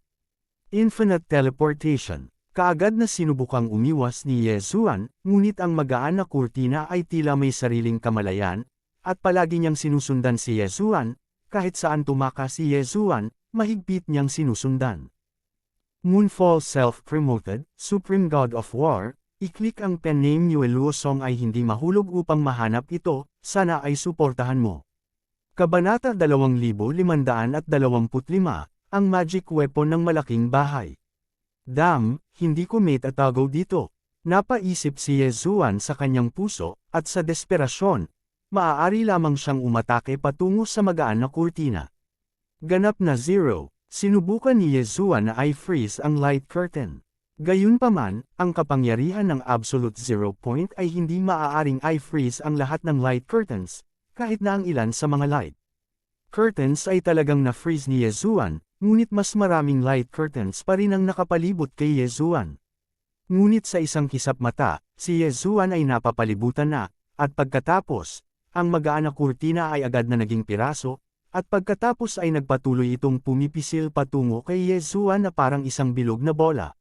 Speaker 1: Infinite teleportation. Kaagad na sinubukang umiwas ni Yesuan, ngunit ang magaan na kurtina ay tila may sariling kamalayan, at palagi niyang sinusundan si Yesuan, kahit saan tumakas si Yesuan, mahigpit niyang sinusundan. Moonfall self-promoted, Supreme God of War, i-click ang pen name Yue Luosong ay hindi mahulog upang mahanap ito, sana ay suportahan mo. Kabanata 2525, ang magic weapon ng malaking bahay. Damn, hindi ko maitatago dito. Napaisip si Yesuan sa kanyang puso, at sa desperasyon, maaari lamang siyang umatake patungo sa magaan na kurtina. Ganap na 0, sinubukan ni Yesuan na i-freeze ang light curtain. Gayunpaman, ang kapangyarihan ng absolute 0 point ay hindi maaaring i-freeze ang lahat ng light curtains, kahit na ang ilan sa mga light curtains ay talagang na-freeze ni Yesuan, ngunit mas maraming light curtains pa rin ang nakapalibot kay Yesuan. Ngunit sa isang kisap mata, si Yesuan ay napapalibutan na, at pagkatapos, ang magaan na kurtina ay agad na naging piraso, at pagkatapos ay nagpatuloy itong pumipisil patungo kay Yesuan na parang isang bilog na bola.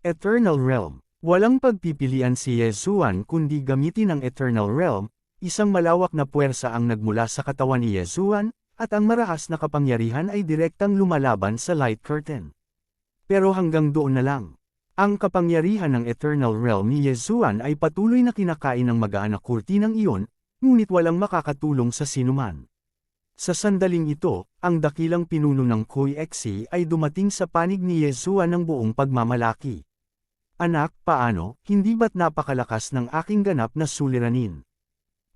Speaker 1: Eternal Realm. Walang pagpipilian si Yesuan kundi gamitin ang Eternal Realm, isang malawak na puwersa ang nagmula sa katawan ni Yesuan, at ang marahas na kapangyarihan ay direktang lumalaban sa light curtain. Pero hanggang doon na lang. Ang kapangyarihan ng Eternal Realm ni Yesuan ay patuloy na kinakain ng magaan na kurtinang iyon, ngunit walang makakatulong sa sinuman. Sa sandaling ito, ang dakilang pinuno ng Kuixi ay dumating sa panig ni Yesuan ng buong pagmamalaki. Anak, paano, hindi ba't napakalakas ng aking ganap na suliranin?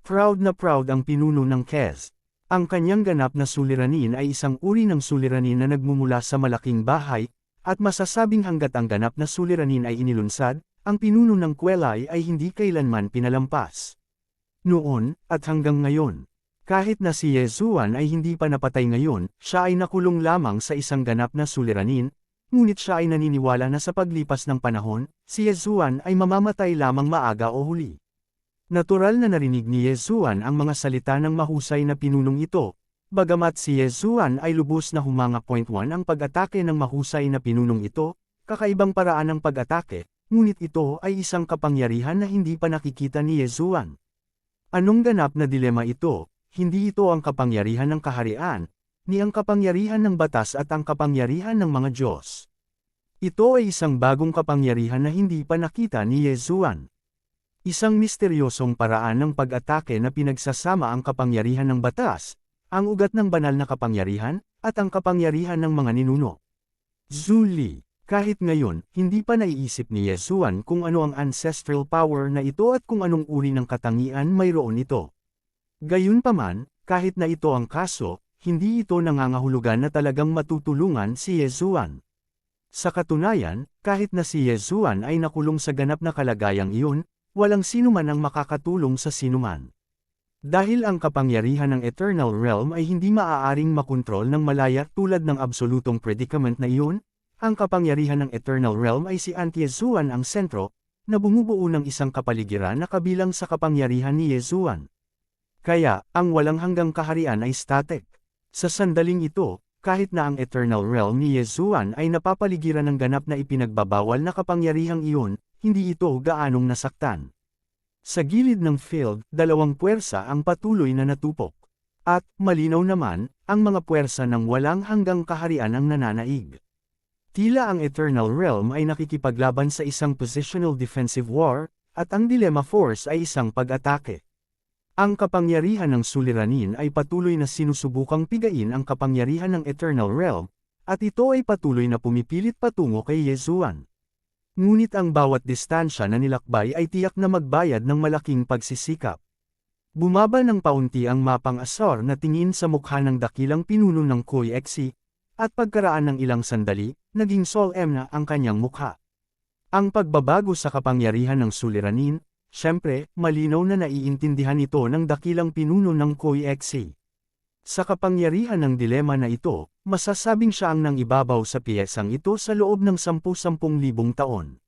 Speaker 1: Proud na proud ang pinuno ng Kez. Ang kanyang ganap na suliranin ay isang uri ng suliranin na nagmumula sa malaking bahay, at masasabing hanggat ang ganap na suliranin ay inilunsad, ang pinuno ng Kuelai ay hindi kailanman pinalampas. Noon, at hanggang ngayon. Kahit na si Yesuan ay hindi pa napatay ngayon, siya ay nakulong lamang sa isang ganap na suliranin, ngunit siya ay naniniwala na sa paglipas ng panahon, si Yesuan ay mamamatay lamang maaga o huli. Natural na narinig ni Yesuan ang mga salita ng mahusay na pinunong ito, bagamat si Yesuan ay lubos na humanga. 1 Ang pag-atake ng mahusay na pinunong ito, kakaibang paraan ng pag-atake, ngunit ito ay isang kapangyarihan na hindi pa nakikita ni Yesuan. Anong ganap na dilema ito? Hindi ito ang kapangyarihan ng kaharian, ni ang kapangyarihan ng batas at ang kapangyarihan ng mga Diyos. Ito ay isang bagong kapangyarihan na hindi pa nakita ni Yesuan. Isang misteryosong paraan ng pag-atake na pinagsasama ang kapangyarihan ng batas, ang ugat ng banal na kapangyarihan, at ang kapangyarihan ng mga ninuno. Zuli. Kahit ngayon, hindi pa naiisip ni Yesuan kung ano ang ancestral power na ito at kung anong uri ng katangian mayroon ito. Gayunpaman, kahit na ito ang kaso, hindi ito nangangahulugan na talagang matutulungan si Yesuan. Sa katunayan, kahit na si Yesuan ay nakulong sa ganap na kalagayang iyon, walang sinuman ang makakatulong sa sinuman. Dahil ang kapangyarihan ng Eternal Realm ay hindi maaaring makontrol ng malaya tulad ng absolutong predicament na iyon, ang kapangyarihan ng Eternal Realm ay si Anti-Yesuan ang sentro, na bumubuo ng isang kapaligiran na kabilang sa kapangyarihan ni Yesuan. Kaya, ang walang hanggang kaharian ay static. Sa sandaling ito, kahit na ang Eternal Realm ni Yesuan ay napapaligiran ng ganap na ipinagbabawal na kapangyarihang iyon, hindi ito gaanong nasaktan. Sa gilid ng field, dalawang puwersa ang patuloy na natupok. At, malinaw naman, ang mga puwersa ng walang hanggang kaharian ang nananaig. Tila ang Eternal Realm ay nakikipaglaban sa isang positional defensive war, at ang Dilemma Force ay isang pag-atake. Ang kapangyarihan ng suliranin ay patuloy na sinusubukang pigain ang kapangyarihan ng Eternal Realm, at ito ay patuloy na pumipilit patungo kay Yesuan. Ngunit ang bawat distansya na nilakbay ay tiyak na magbayad ng malaking pagsisikap. Bumaba ng paunti ang mapang asor na tingin sa mukha ng dakilang pinuno ng Koyexi, at pagkaraan ng ilang sandali, naging solemn na ang kanyang mukha. Ang pagbabago sa kapangyarihan ng suliranin, syempre, malinaw na naiintindihan ito ng dakilang pinuno ng Koyexi. Sa kapangyarihan ng dilema na ito, masasabing siya ang nangibabaw sa piyesang ito sa loob ng 10,000 taon.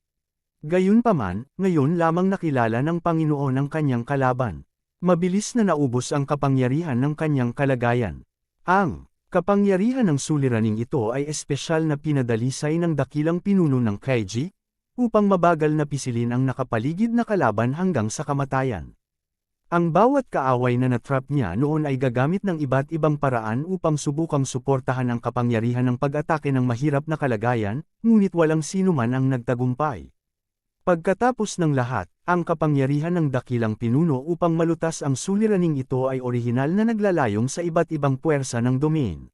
Speaker 1: Gayunpaman, ngayon lamang nakilala ng Panginoon ang kanyang kalaban. Mabilis na naubos ang kapangyarihan ng kanyang kalagayan. Ang kapangyarihan ng suliraning ito ay espesyal na pinadalisay ng dakilang pinuno ng Kaiji, upang mabagal na pisilin ang nakapaligid na kalaban hanggang sa kamatayan. Ang bawat kaaway na natrap niya noon ay gagamit ng iba't ibang paraan upang subukang suportahan ang kapangyarihan ng pag-atake ng mahirap na kalagayan, ngunit walang sino man ang nagtagumpay. Pagkatapos ng lahat, ang kapangyarihan ng dakilang pinuno upang malutas ang suliraning ito ay orihinal na naglalayong sa iba't ibang puwersa ng domain.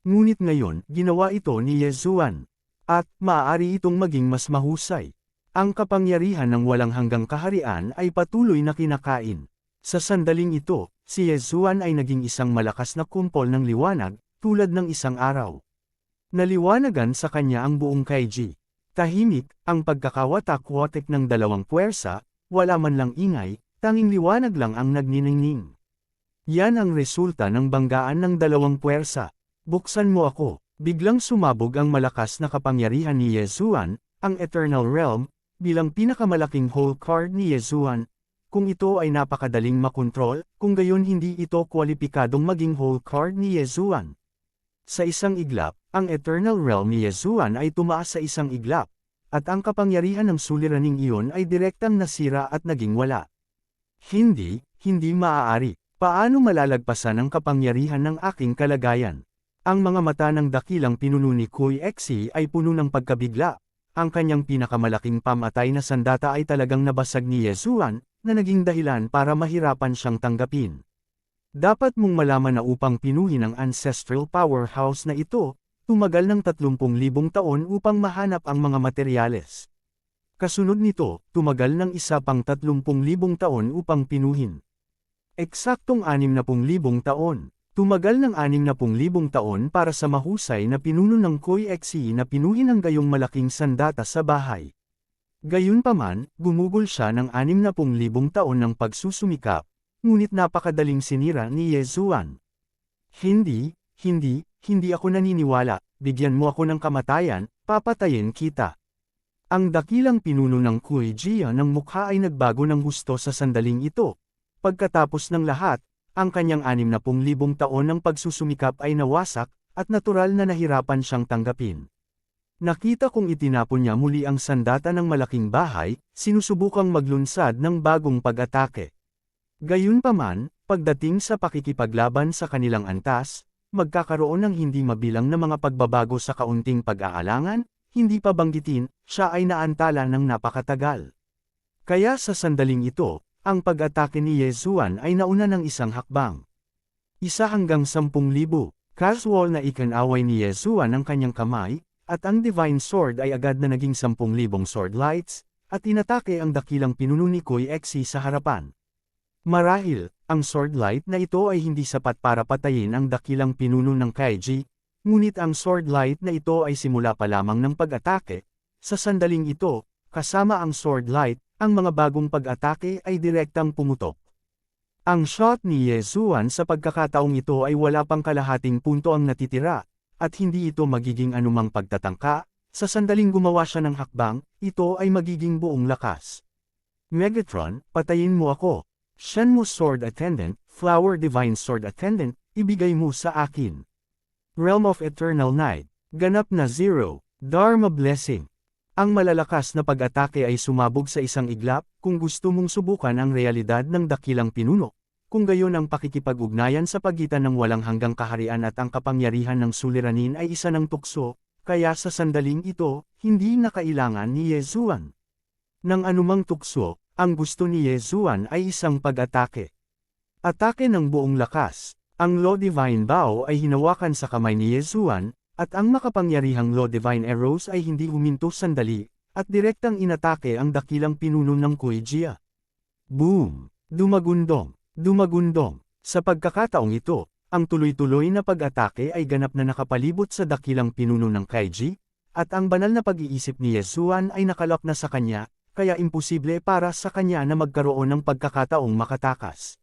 Speaker 1: Ngunit ngayon, ginawa ito ni Yesuan. At, maaari itong maging mas mahusay. Ang kapangyarihan ng walang hanggang kaharian ay patuloy na kinakain. Sa sandaling ito, si Yesuan ay naging isang malakas na kumpol ng liwanag, tulad ng isang araw. Naliwanagan sa kanya ang buong Kaiji. Tahimik, ang pagkakawatak-watek ng dalawang puwersa, wala man lang ingay, tanging liwanag lang ang nagniningning. Yan ang resulta ng banggaan ng dalawang puwersa. Buksan mo ako. Biglang sumabog ang malakas na kapangyarihan ni Yesuan, ang Eternal Realm, bilang pinakamalaking whole card ni Yesuan. Kung ito ay napakadaling makontrol, kung gayon hindi ito kwalipikadong maging whole card ni Yesuan. Sa isang iglap, ang Eternal Realm ni Yesuan ay tumaas sa isang iglap, at ang kapangyarihan ng suliraning iyon ay direktang nasira at naging wala. Hindi maaari. Paano malalagpasan ang kapangyarihan ng aking kalagayan? Ang mga mata ng dakilang pinuno ni Koyexi ay puno ng pagkabigla. Ang kanyang pinakamalaking pamatay na sandata ay talagang nabasag ni Yesuan, na naging dahilan para mahirapan siyang tanggapin. Dapat mong malaman na upang pinuhin ang ancestral powerhouse na ito, tumagal ng 30,000 taon upang mahanap ang mga materyales. Kasunod nito, tumagal ng isa pang 30,000 taon upang pinuhin. Eksaktong 60,000 taon. Tumagal ng 60,000 taon para sa mahusay na pinuno ng Koyexi na pinuhin ang gayong malaking sandata sa bahay. Gayunpaman, gumugol siya ng 60,000 taon ng pagsusumikap, ngunit napakadaling sinira ni Yesuan. Hindi ako naniniwala, bigyan mo ako ng kamatayan, papatayin kita. Ang dakilang pinuno ng Koyiji ng mukha ay nagbago ng husto sa sandaling ito. Pagkatapos ng lahat, ang kanyang 60,000 taon ng pagsusumikap ay nawasak, at natural na nahirapan siyang tanggapin. Nakita kong itinapon niya muli ang sandata ng malaking bahay, sinusubukang maglunsad ng bagong pag-atake. Gayunpaman, pagdating sa pakikipaglaban sa kanilang antas, magkakaroon ng hindi mabilang na mga pagbabago sa kaunting pag-aalangan, hindi pa banggitin, siya ay naantala ng napakatagal. Kaya sa sandaling ito, ang pag-atake ni Yesuan ay nauna ng isang hakbang. 1 hanggang 10,000, casual na ikanaway ni Yesuan ang kanyang kamay, at ang Divine Sword ay agad na naging 10,000 sword lights, at inatake ang dakilang pinuno ni Kuei Xi sa harapan. Marahil, ang sword light na ito ay hindi sapat para patayin ang dakilang pinuno ng Kaiji, ngunit ang sword light na ito ay simula pa lamang ng pag-atake. Sa sandaling ito, kasama ang sword light, ang mga bagong pag-atake ay direktang pumutok. Ang shot ni Ye Zuan sa pagkakataong ito ay wala pang kalahating punto ang natitira, at hindi ito magiging anumang pagtatangka. Sa sandaling gumawa siya ng hakbang, ito ay magiging buong lakas. Megatron, patayin mo ako. Shenmue Sword Attendant, Flower Divine Sword Attendant, ibigay mo sa akin. Realm of Eternal Night, ganap na 0, Dharma Blessing. Ang malalakas na pag-atake ay sumabog sa isang iglap. Kung gusto mong subukan ang realidad ng dakilang pinuno, kung gayon ang pakikipag-ugnayan sa pagitan ng walang hanggang kaharian at ang kapangyarihan ng suliranin ay isa ng tukso, kaya sa sandaling ito, hindi na kailangan ni Ye Zuan ng anumang tukso. Ang gusto ni Ye Zuan ay isang pag-atake. Atake ng buong lakas. Ang Law Divine Bow ay hinawakan sa kamay ni Ye Zuan, at ang makapangyarihang Law Divine Arrows ay hindi huminto sandali, at direktang inatake ang dakilang pinuno ng Kuei-jia. Boom! Dumagundong! Dumagundong! Sa pagkakataong ito, ang tuloy-tuloy na pag-atake ay ganap na nakapalibot sa dakilang pinuno ng Kaiji, at ang banal na pag-iisip ni Ye Zuan ay nakalok na sa kanya, kaya imposible para sa kanya na magkaroon ng pagkakataong makatakas.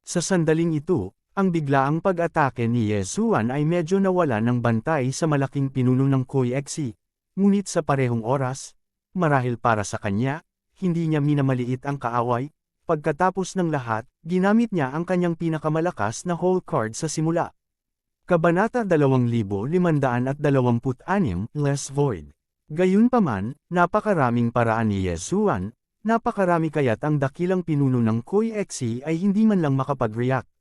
Speaker 1: Sa sandaling ito, ang biglaang pag-atake ni Ye Zuan ay medyo nawala ng bantay sa malaking pinuno ng Kuei Xi, ngunit sa parehong oras, marahil para sa kanya, hindi niya minamaliit ang kaaway. Pagkatapos ng lahat, ginamit niya ang kanyang pinakamalakas na whole card sa simula. Kabanata 2526, Less Void. Gayunpaman, napakaraming paraan ni Ye Zuan, napakarami kaya't ang dakilang pinuno ng Kuei Xi ay hindi man lang makapag-react.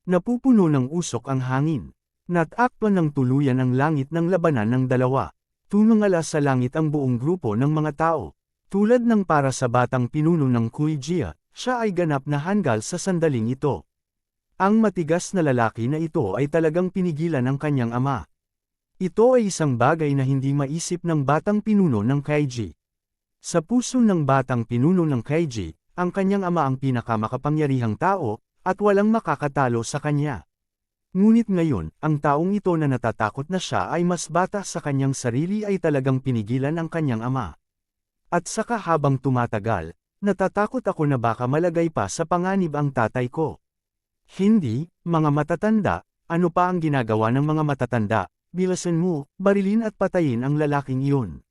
Speaker 1: Napupuno ng usok ang hangin. Natakpan ng tuluyan ang langit ng labanan ng dalawa. Tumangala sa langit ang buong grupo ng mga tao. Tulad ng para sa batang pinuno ng Kuei-jia, siya ay ganap na hanggal sa sandaling ito. Ang matigas na lalaki na ito ay talagang pinigilan ng kanyang ama. Ito ay isang bagay na hindi maisip ng batang pinuno ng Kaiji. Sa puso ng batang pinuno ng Kaiji, ang kanyang ama ang pinakamakapangyarihang tao, at walang makakatalo sa kanya. Ngunit ngayon, ang taong ito na natatakot na siya ay mas bata sa kanyang sarili ay talagang pinigilan ang kanyang ama. At saka habang tumatagal, natatakot ako na baka malagay pa sa panganib ang tatay ko. Hindi, mga matatanda, ano pa ang ginagawa ng mga matatanda? Bilasan mo, barilin at patayin ang lalaking iyon.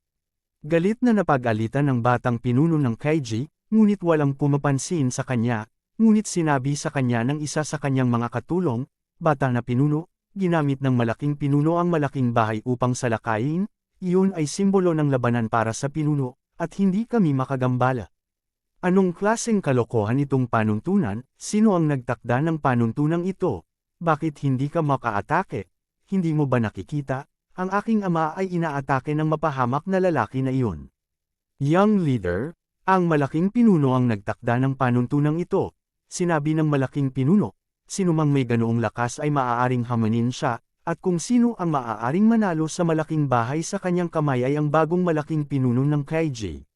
Speaker 1: Galit na napag-alitan ng batang pinuno ng Kaiji, ngunit walang pumapansin sa kanya, ngunit sinabi sa kanya ng isa sa kanyang mga katulong, bata na pinuno, ginamit ng malaking pinuno ang malaking bahay upang salakayin, iyon ay simbolo ng labanan para sa pinuno, at hindi kami makagambala. Anong klaseng kalokohan itong panuntunan? Sino ang nagtakda ng panuntunang ito? Bakit hindi ka makaatake? Hindi mo ba nakikita? Ang aking ama ay inaatake ng mapahamak na lalaki na iyon. Young leader, ang malaking pinuno ang nagtakda ng panuntunang ito. Sinabi ng malaking pinuno, sinumang may ganoong lakas ay maaaring hamanin siya, at kung sino ang maaaring manalo sa malaking bahay sa kanyang kamay ay ang bagong malaking pinuno ng Kaiji.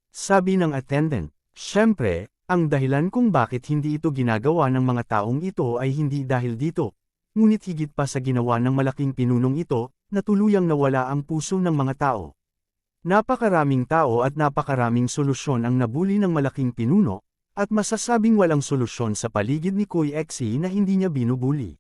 Speaker 1: Sabi ng attendant, syempre, ang dahilan kung bakit hindi ito ginagawa ng mga taong ito ay hindi dahil dito, ngunit higit pa sa ginawa ng malaking pinunong ito, na tuluyang nawala ang puso ng mga tao. Napakaraming tao at napakaraming solusyon ang nabuli ng malaking pinuno, at masasabing walang solusyon sa paligid ni Kuei Xi na hindi niya binubuli.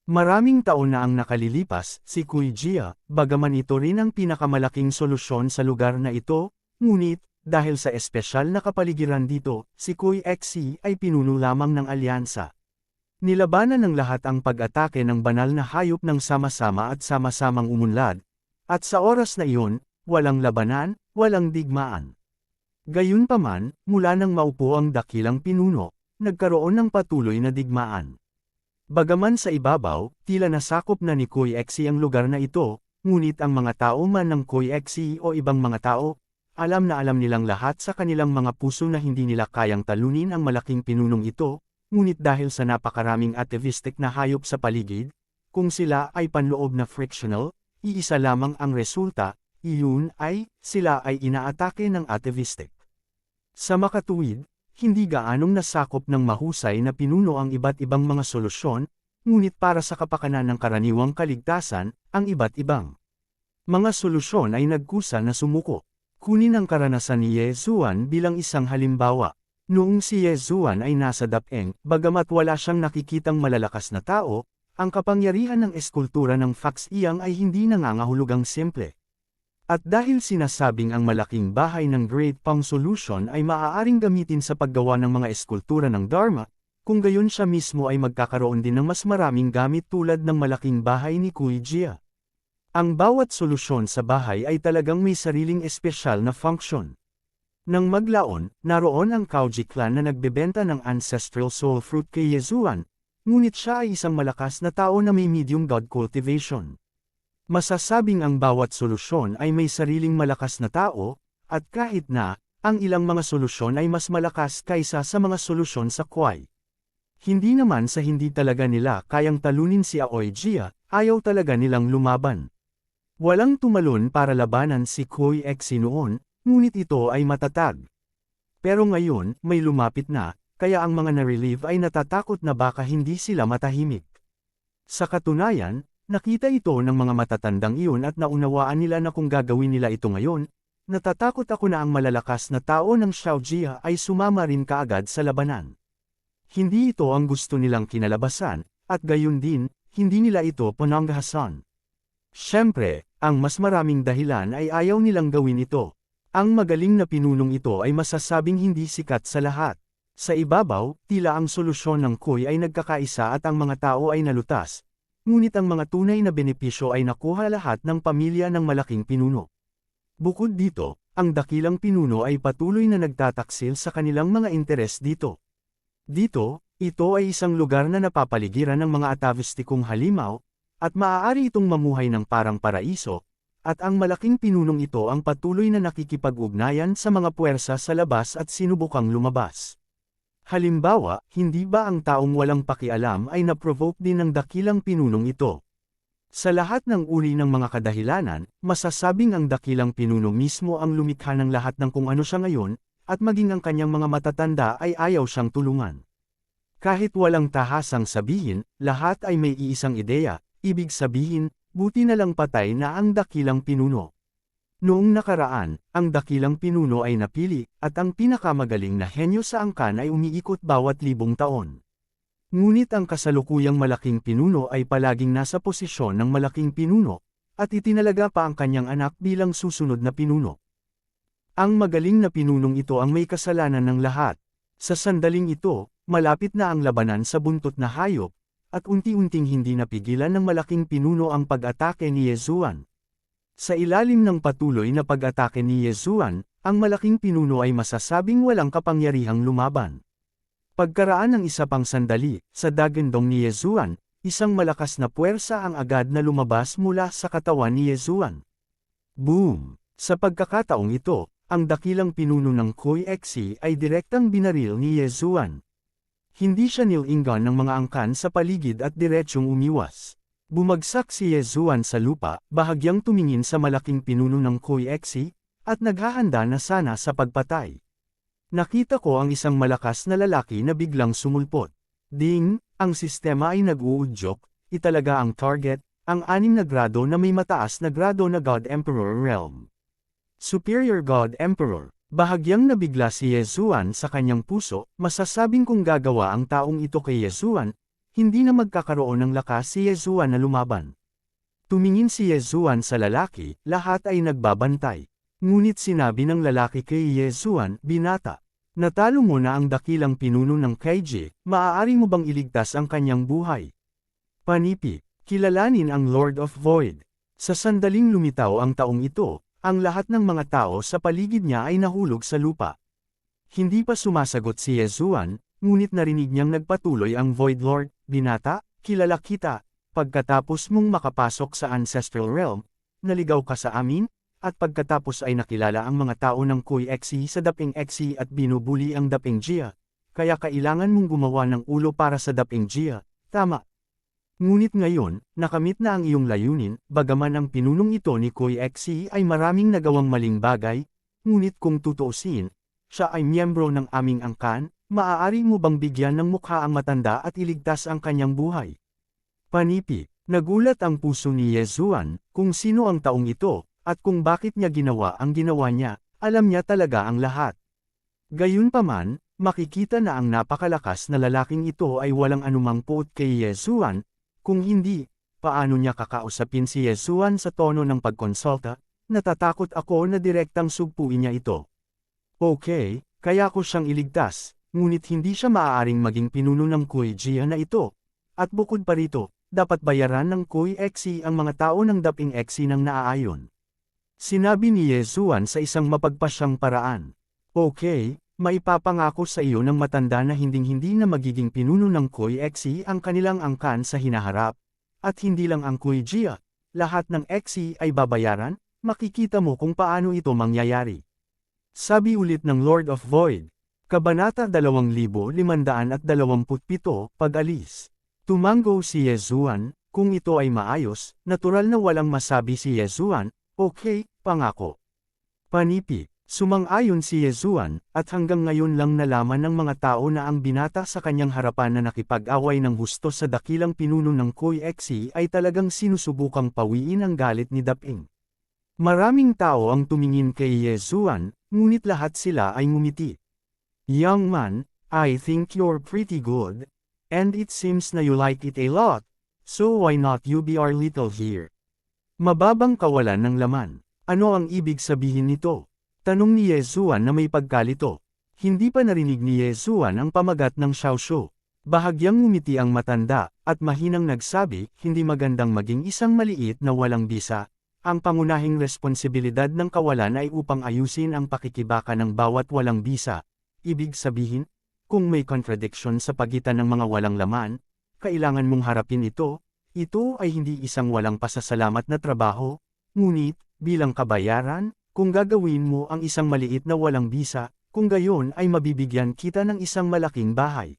Speaker 1: Maraming taon na ang nakalilipas, si Kuei-jia, bagaman ito rin ang pinakamalaking solusyon sa lugar na ito, ngunit, dahil sa espesyal na kapaligiran dito, si Kuei Xi ay pinuno lamang ng alyansa. Nilabanan ng lahat ang pag-atake ng banal na hayop ng sama-sama at sama-samang umunlad, at sa oras na iyon, walang labanan, walang digmaan. Gayunpaman, mula nang maupo ang dakilang pinuno, nagkaroon ng patuloy na digmaan. Bagaman sa ibabaw, tila nasakop na ni Kuei Xi ang lugar na ito, ngunit ang mga tao man ng Kuei Xi o ibang mga tao, alam na alam nilang lahat sa kanilang mga puso na hindi nila kayang talunin ang malaking pinunong ito, ngunit dahil sa napakaraming atavistic na hayop sa paligid, kung sila ay panloob na frictional, iisa lamang ang resulta, iyon ay, sila ay inaatake ng atavistic. Sa makatuwid, hindi gaanong nasakop ng mahusay na pinuno ang iba't ibang mga solusyon, ngunit para sa kapakanan ng karaniwang kaligtasan, ang iba't ibang mga solusyon ay nagkusa na sumuko. Kunin ang karanasan ni Yezuan bilang isang halimbawa. Noong si Yezuan ay nasa Dapeng, bagamat wala siyang nakikitang malalakas na tao, ang kapangyarihan ng eskultura ng Fox Iyang ay hindi nangangahulugang simple. At dahil sinasabing ang malaking bahay ng Great Pang Solution ay maaaring gamitin sa paggawa ng mga eskultura ng Dharma, kung gayon siya mismo ay magkakaroon din ng mas maraming gamit tulad ng malaking bahay ni Kuya Jia. Ang bawat solusyon sa bahay ay talagang may sariling espesyal na function. Nang maglaon, naroon ang Kauji clan na nagbebenta ng ancestral soul fruit kay Yezuan, ngunit siya ay isang malakas na tao na may medium god cultivation. Masasabing ang bawat solusyon ay may sariling malakas na tao, at kahit na, ang ilang mga solusyon ay mas malakas kaysa sa mga solusyon sa Kwai. Hindi naman sa hindi talaga nila kayang talunin si Aoy Jia, ayaw talaga nilang lumaban. Walang tumalon para labanan si Koi Xi noon, ngunit ito ay matatag. Pero ngayon, may lumapit na, kaya ang mga na-relieve ay natatakot na baka hindi sila matahimik. Sa katunayan, nakita ito ng mga matatandang iyon at naunawaan nila na kung gagawin nila ito ngayon, natatakot ako na ang malalakas na tao ng Xiaojia ay sumama rin kaagad sa labanan. Hindi ito ang gusto nilang kinalabasan, at gayon din, hindi nila ito pananggahasan. Siyempre, ang mas maraming dahilan ay ayaw nilang gawin ito. Ang magaling na pinunong ito ay masasabing hindi sikat sa lahat. Sa ibabaw, tila ang solusyon ng Koi ay nagkakaisa at ang mga tao ay nalutas. Ngunit ang mga tunay na benepisyo ay nakuha lahat ng pamilya ng malaking pinuno. Bukod dito, ang dakilang pinuno ay patuloy na nagtataksil sa kanilang mga interes dito. Dito, ito ay isang lugar na napapaligiran ng mga atavistikong halimaw, at maaari itong mamuhay ng parang paraiso, at ang malaking pinunong ito ang patuloy na nakikipag-ugnayan sa mga puwersa sa labas at sinubukang lumabas. Halimbawa, hindi ba ang taong walang pakialam ay na-provoke din ng dakilang pinunong ito? Sa lahat ng uri ng mga kadahilanan, masasabing ang dakilang pinuno mismo ang lumikha ng lahat ng kung ano siya ngayon, at maging ang kanyang mga matatanda ay ayaw siyang tulungan. Kahit walang tahasang sabihin, lahat ay may iisang ideya, ibig sabihin, buti na lang patay na ang dakilang pinuno. Noong nakaraan, ang dakilang pinuno ay napili, at ang pinakamagaling na henyo sa angkan ay umiikot bawat 1,000 taon. Ngunit ang kasalukuyang malaking pinuno ay palaging nasa posisyon ng malaking pinuno, at itinalaga pa ang kanyang anak bilang susunod na pinuno. Ang magaling na pinunong ito ang may kasalanan ng lahat. Sa sandaling ito, malapit na ang labanan sa buntot na hayop, at unti-unting hindi napigilan ng malaking pinuno ang pag-atake ni Yezuan. Sa ilalim ng patuloy na pag-atake ni Yezuan, ang malaking pinuno ay masasabing walang kapangyarihang lumaban. Pagkaraan ng isa pang sandali, sa dagandong ni Yezuan, isang malakas na puwersa ang agad na lumabas mula sa katawan ni Yezuan. Boom! Sa pagkakataong ito, ang dakilang pinuno ng Koi Xi ay direktang binaril ni Yezuan. Hindi siya nilingan ng mga angkan sa paligid at diretsyong umiwas. Bumagsak si Yezuan sa lupa, bahagyang tumingin sa malaking pinuno ng Koi Xi, at naghahanda na sana sa pagpatay. Nakita ko ang isang malakas na lalaki na biglang sumulpot. Ding, ang sistema ay nag-uudyok, italaga ang target, ang 6 na grado na may mataas na grado na God Emperor Realm. Superior God Emperor, bahagyang nabigla si Yezuan sa kanyang puso, masasabing kung gagawa ang taong ito kay Yezuan, hindi na magkakaroon ng lakas si Yezuan na lumaban. Tumingin si Yezuan sa lalaki, lahat ay nagbabantay. Ngunit sinabi ng lalaki kay Yezuan, "Binata, natalo mo na ang dakilang pinuno ng Kaiji, maaari mo bang iligtas ang kanyang buhay?" Panipi, kilalanin ang Lord of Void. Sa sandaling lumitaw ang taong ito, ang lahat ng mga tao sa paligid niya ay nahulog sa lupa. Hindi pa sumasagot si Yezuan, ngunit narinig niyang nagpatuloy ang Void Lord, "Binata, kilala kita, pagkatapos mong makapasok sa Ancestral Realm, naligaw ka sa amin, at pagkatapos ay nakilala ang mga tao ng Koi Xi sa Dapeng Xi at binubuli ang Dapeng Jia, kaya kailangan mong gumawa ng ulo para sa Dapeng Jia, tama?" Ngunit ngayon, nakamit na ang iyong layunin, bagaman ang pinunong ito ni Kuy Xe ay maraming nagawang maling bagay, ngunit kung tutuusin, siya ay miyembro ng aming angkan, maaari mo bang bigyan ng mukha ang matanda at iligtas ang kanyang buhay? Panipi, nagulat ang puso ni Yezuan, kung sino ang taong ito, at kung bakit niya ginawa ang ginawa niya, alam niya talaga ang lahat. Gayunpaman, makikita na ang napakalakas na lalaking ito ay walang anumang puot kay Yezuan. Kung hindi, paano niya kakausapin si Yezuan sa tono ng pagkonsulta? Natatakot ako na direktang sugpuin niya ito. Okay, kaya ko siyang iligtas, ngunit hindi siya maaaring maging pinuno ng Kuy Jia na ito. At bukod pa rito, dapat bayaran ng Kuy Xe ang mga tao ng Daping Xe ng naaayon. Sinabi ni Yezuan sa isang mapagpasyang paraan. Okay, maipapangako sa iyo ng matanda na hinding-hindi na magiging pinuno ng Kuy Xe ang kanilang angkan sa hinaharap. At hindi lang ang Kuy Jia, lahat ng Xe ay babayaran, makikita mo kung paano ito mangyayari. Sabi ulit ng Lord of Void. Kabanata 2527, Pag-alis. Tumango si Yezuan, kung ito ay maayos, natural na walang masabi si Yezuan, okay, pangako. Panipi. Sumang-ayon si Yezuan, at hanggang ngayon lang nalaman ng mga tao na ang binata sa kanyang harapan na nakipag-away ng husto sa dakilang pinuno ng Kuy Xe ay talagang sinusubukang pawiin ang galit ni Daping. Maraming tao ang tumingin kay Yezuan, ngunit lahat sila ay ngumiti. Young man, I think you're pretty good, and it seems na you like it a lot, so why not you be our little here? Mababang kawalan ng laman. Ano ang ibig sabihin nito? Tanong ni Yezuan na may pagkalito. Hindi pa narinig ni Yezuan ang pamagat ng Xiaoshu. Bahagyang ngumiti ang matanda, at mahinang nagsabi, hindi magandang maging isang maliit na walang bisa. Ang pangunahing responsibilidad ng kawalan ay upang ayusin ang pakikibaka ng bawat walang bisa. Ibig sabihin, kung may contradiction sa pagitan ng mga walang laman, kailangan mong harapin ito. Ito ay hindi isang walang pasasalamat na trabaho, ngunit, bilang kabayaran, kung gagawin mo ang isang maliit na walang bisa, kung gayon ay mabibigyan kita ng isang malaking bahay.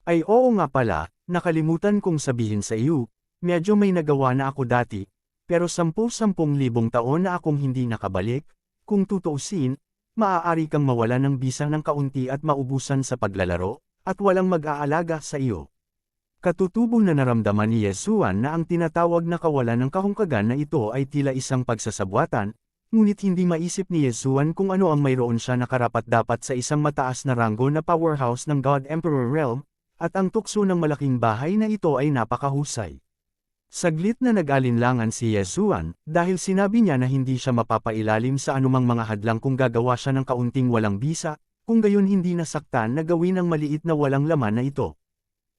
Speaker 1: Ay oo nga pala, nakalimutan kong sabihin sa iyo, medyo may nagawa na ako dati, pero 10,000 taon na akong hindi nakabalik, kung tutuusin, maaari kang mawala ng bisa ng kaunti at maubusan sa paglalaro, at walang mag-aalaga sa iyo. Katutubo na naramdaman ni Yezuan na ang tinatawag na kawalan ng kahungkagan na ito ay tila isang pagsasabwatan, ngunit hindi maisip ni Yezuan kung ano ang mayroon siya na karapat-dapat sa isang mataas na ranggo na powerhouse ng God Emperor Realm, at ang tukso ng malaking bahay na ito ay napakahusay. Saglit na nag-alinlangan si Yezuan, dahil sinabi niya na hindi siya mapapailalim sa anumang mga hadlang kung gagawa siya ng kaunting walang bisa, kung gayon hindi nasaktan na gawin ang maliit na walang laman na ito.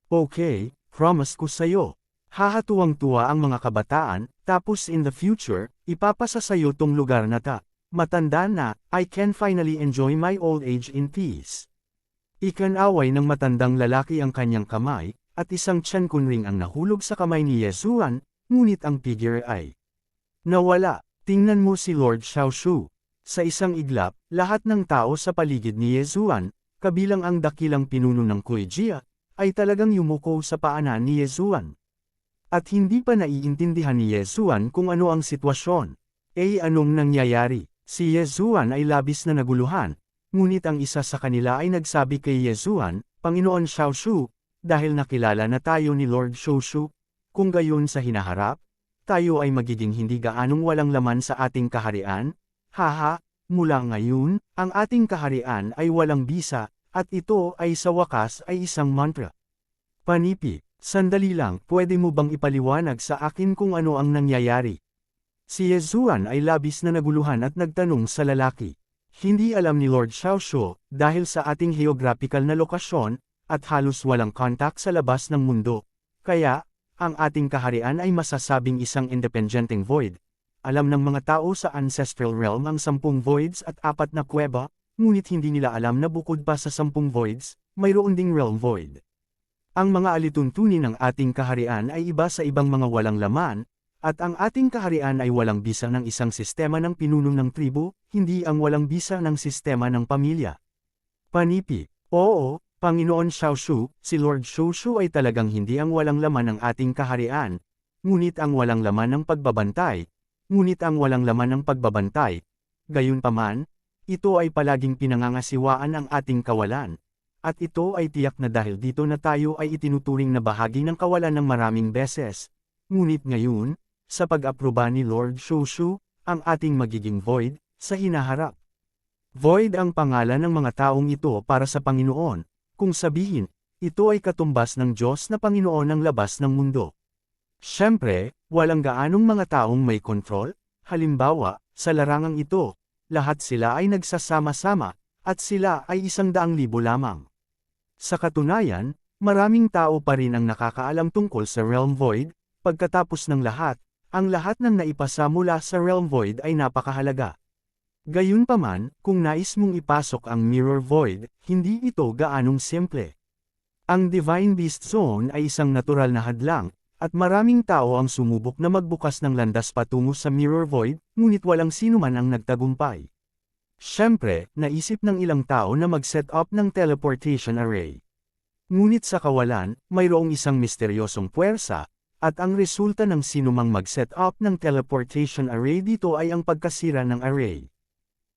Speaker 1: Okay, promise ko sa'yo. Hahatuwang-tuwa ang mga kabataan, tapos in the future, ipapasa sa'yo tong lugar na ta. Matanda na, I can finally enjoy my old age in peace. Ikanaway ng matandang lalaki ang kanyang kamay, at isang tiyan kunring ang nahulog sa kamay ni Yezuan, ngunit ang figure ay nawala. Tingnan mo si Lord Xiaoshu. Sa isang iglap, lahat ng tao sa paligid ni Yezuan, kabilang ang dakilang pinuno ng Kuy Jia, ay talagang yumuko sa paanan ni Yezuan. At hindi pa naiintindihan ni Yezuan kung ano ang sitwasyon. Anong nangyayari? Si Yezuan ay labis na naguluhan, ngunit ang isa sa kanila ay nagsabi kay Yezuan, Panginoon Xiaoshu, dahil nakilala na tayo ni Lord Xiaoshu, kung gayon sa hinaharap, tayo ay magiging hindi gaanong walang laman sa ating kaharian. Haha, mula ngayon, ang ating kaharian ay walang bisa, at ito ay sa wakas ay isang mantra. Panipi. Sandali lang, pwede mo bang ipaliwanag sa akin kung ano ang nangyayari? Si Yezuan ay labis na naguluhan at nagtanong sa lalaki. Hindi alam ni Lord Xiaoshu, dahil sa ating geographical na lokasyon, at halos walang contact sa labas ng mundo. Kaya, ang ating kaharian ay masasabing isang independenteng void. Alam ng mga tao sa ancestral realm ang 10 voids at 4 na kuweba, ngunit hindi nila alam na bukod pa sa 10 voids, mayroon ding realm void. Ang mga alituntunin ng ating kaharian ay iba sa ibang mga walang laman, at ang ating kaharian ay walang bisa ng isang sistema ng pinuno ng tribo, hindi ang walang bisa ng sistema ng pamilya. Panipi. Oo, Panginoon Xiaoshu, si Lord Xiaoshu ay talagang hindi ang walang laman ng ating kaharian, ngunit ang walang laman ng pagbabantay, Gayunpaman, ito ay palaging pinangangasiwaan ang ating kawalan. At ito ay tiyak na dahil dito na tayo ay itinuturing na bahagi ng kawalan ng maraming beses. Ngunit ngayon, sa pag-aproba ni Lord Xiaoshu, ang ating magiging void, sa hinaharap. Void ang pangalan ng mga taong ito para sa Panginoon, kung sabihin, ito ay katumbas ng Diyos na Panginoon ng labas ng mundo. Siyempre, walang gaanong mga taong may kontrol, halimbawa, sa larangang ito, lahat sila ay nagsasama-sama, at sila ay 100,000 lamang. Sa katunayan, maraming tao pa rin ang nakakaalam tungkol sa Realm Void, pagkatapos ng lahat, ang lahat ng naipasa mula sa Realm Void ay napakahalaga. Gayunpaman, kung nais mong ipasok ang Mirror Void, hindi ito gaanong simple. Ang Divine Beast Zone ay isang natural na hadlang, at maraming tao ang sumubok na magbukas ng landas patungo sa Mirror Void, ngunit walang sinuman ang nagtagumpay. Siyempre, naisip ng ilang tao na mag-set up ng teleportation array. Ngunit sa kawalan, mayroong isang misteryosong puwersa, at ang resulta ng sinumang mag-set up ng teleportation array dito ay ang pagkasira ng array.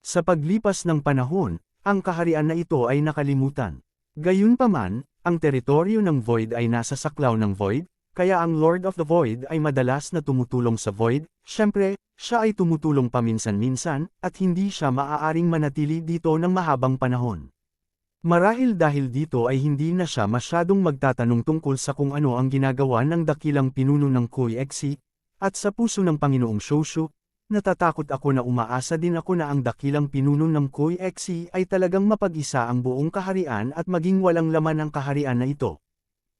Speaker 1: Sa paglipas ng panahon, ang kaharian na ito ay nakalimutan. Gayunpaman, ang teritoryo ng Void ay nasa saklaw ng Void, kaya ang Lord of the Void ay madalas na tumutulong sa Void, siyempre, siya ay tumutulong paminsan-minsan, at hindi siya maaaring manatili dito ng mahabang panahon. Marahil dahil dito ay hindi na siya masyadong magtatanong tungkol sa kung ano ang ginagawa ng dakilang pinuno ng Koixi, at sa puso ng Panginoong Xiaoshu, natatakot ako na umaasa din ako na ang dakilang pinuno ng Koixi ay talagang mapag-isa ang buong kaharian at maging walang laman ang kaharian na ito.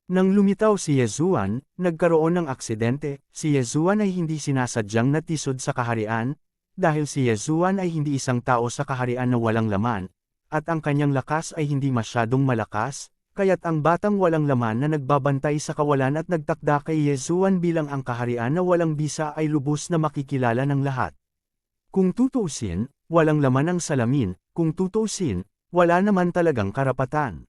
Speaker 1: Nang lumitaw si Yezuan, nagkaroon ng aksidente, si Yezuan ay hindi sinasadyang natisod sa kaharian, dahil si Yezuan ay hindi isang tao sa kaharian na walang laman, at ang kanyang lakas ay hindi masyadong malakas, kaya't ang batang walang laman na nagbabantay sa kawalan at nagtakda kay Yezuan bilang ang kaharian na walang bisa ay lubos na makikilala ng lahat. Kung tutuusin, walang laman ang salamin, kung tutuusin, wala naman talagang karapatan.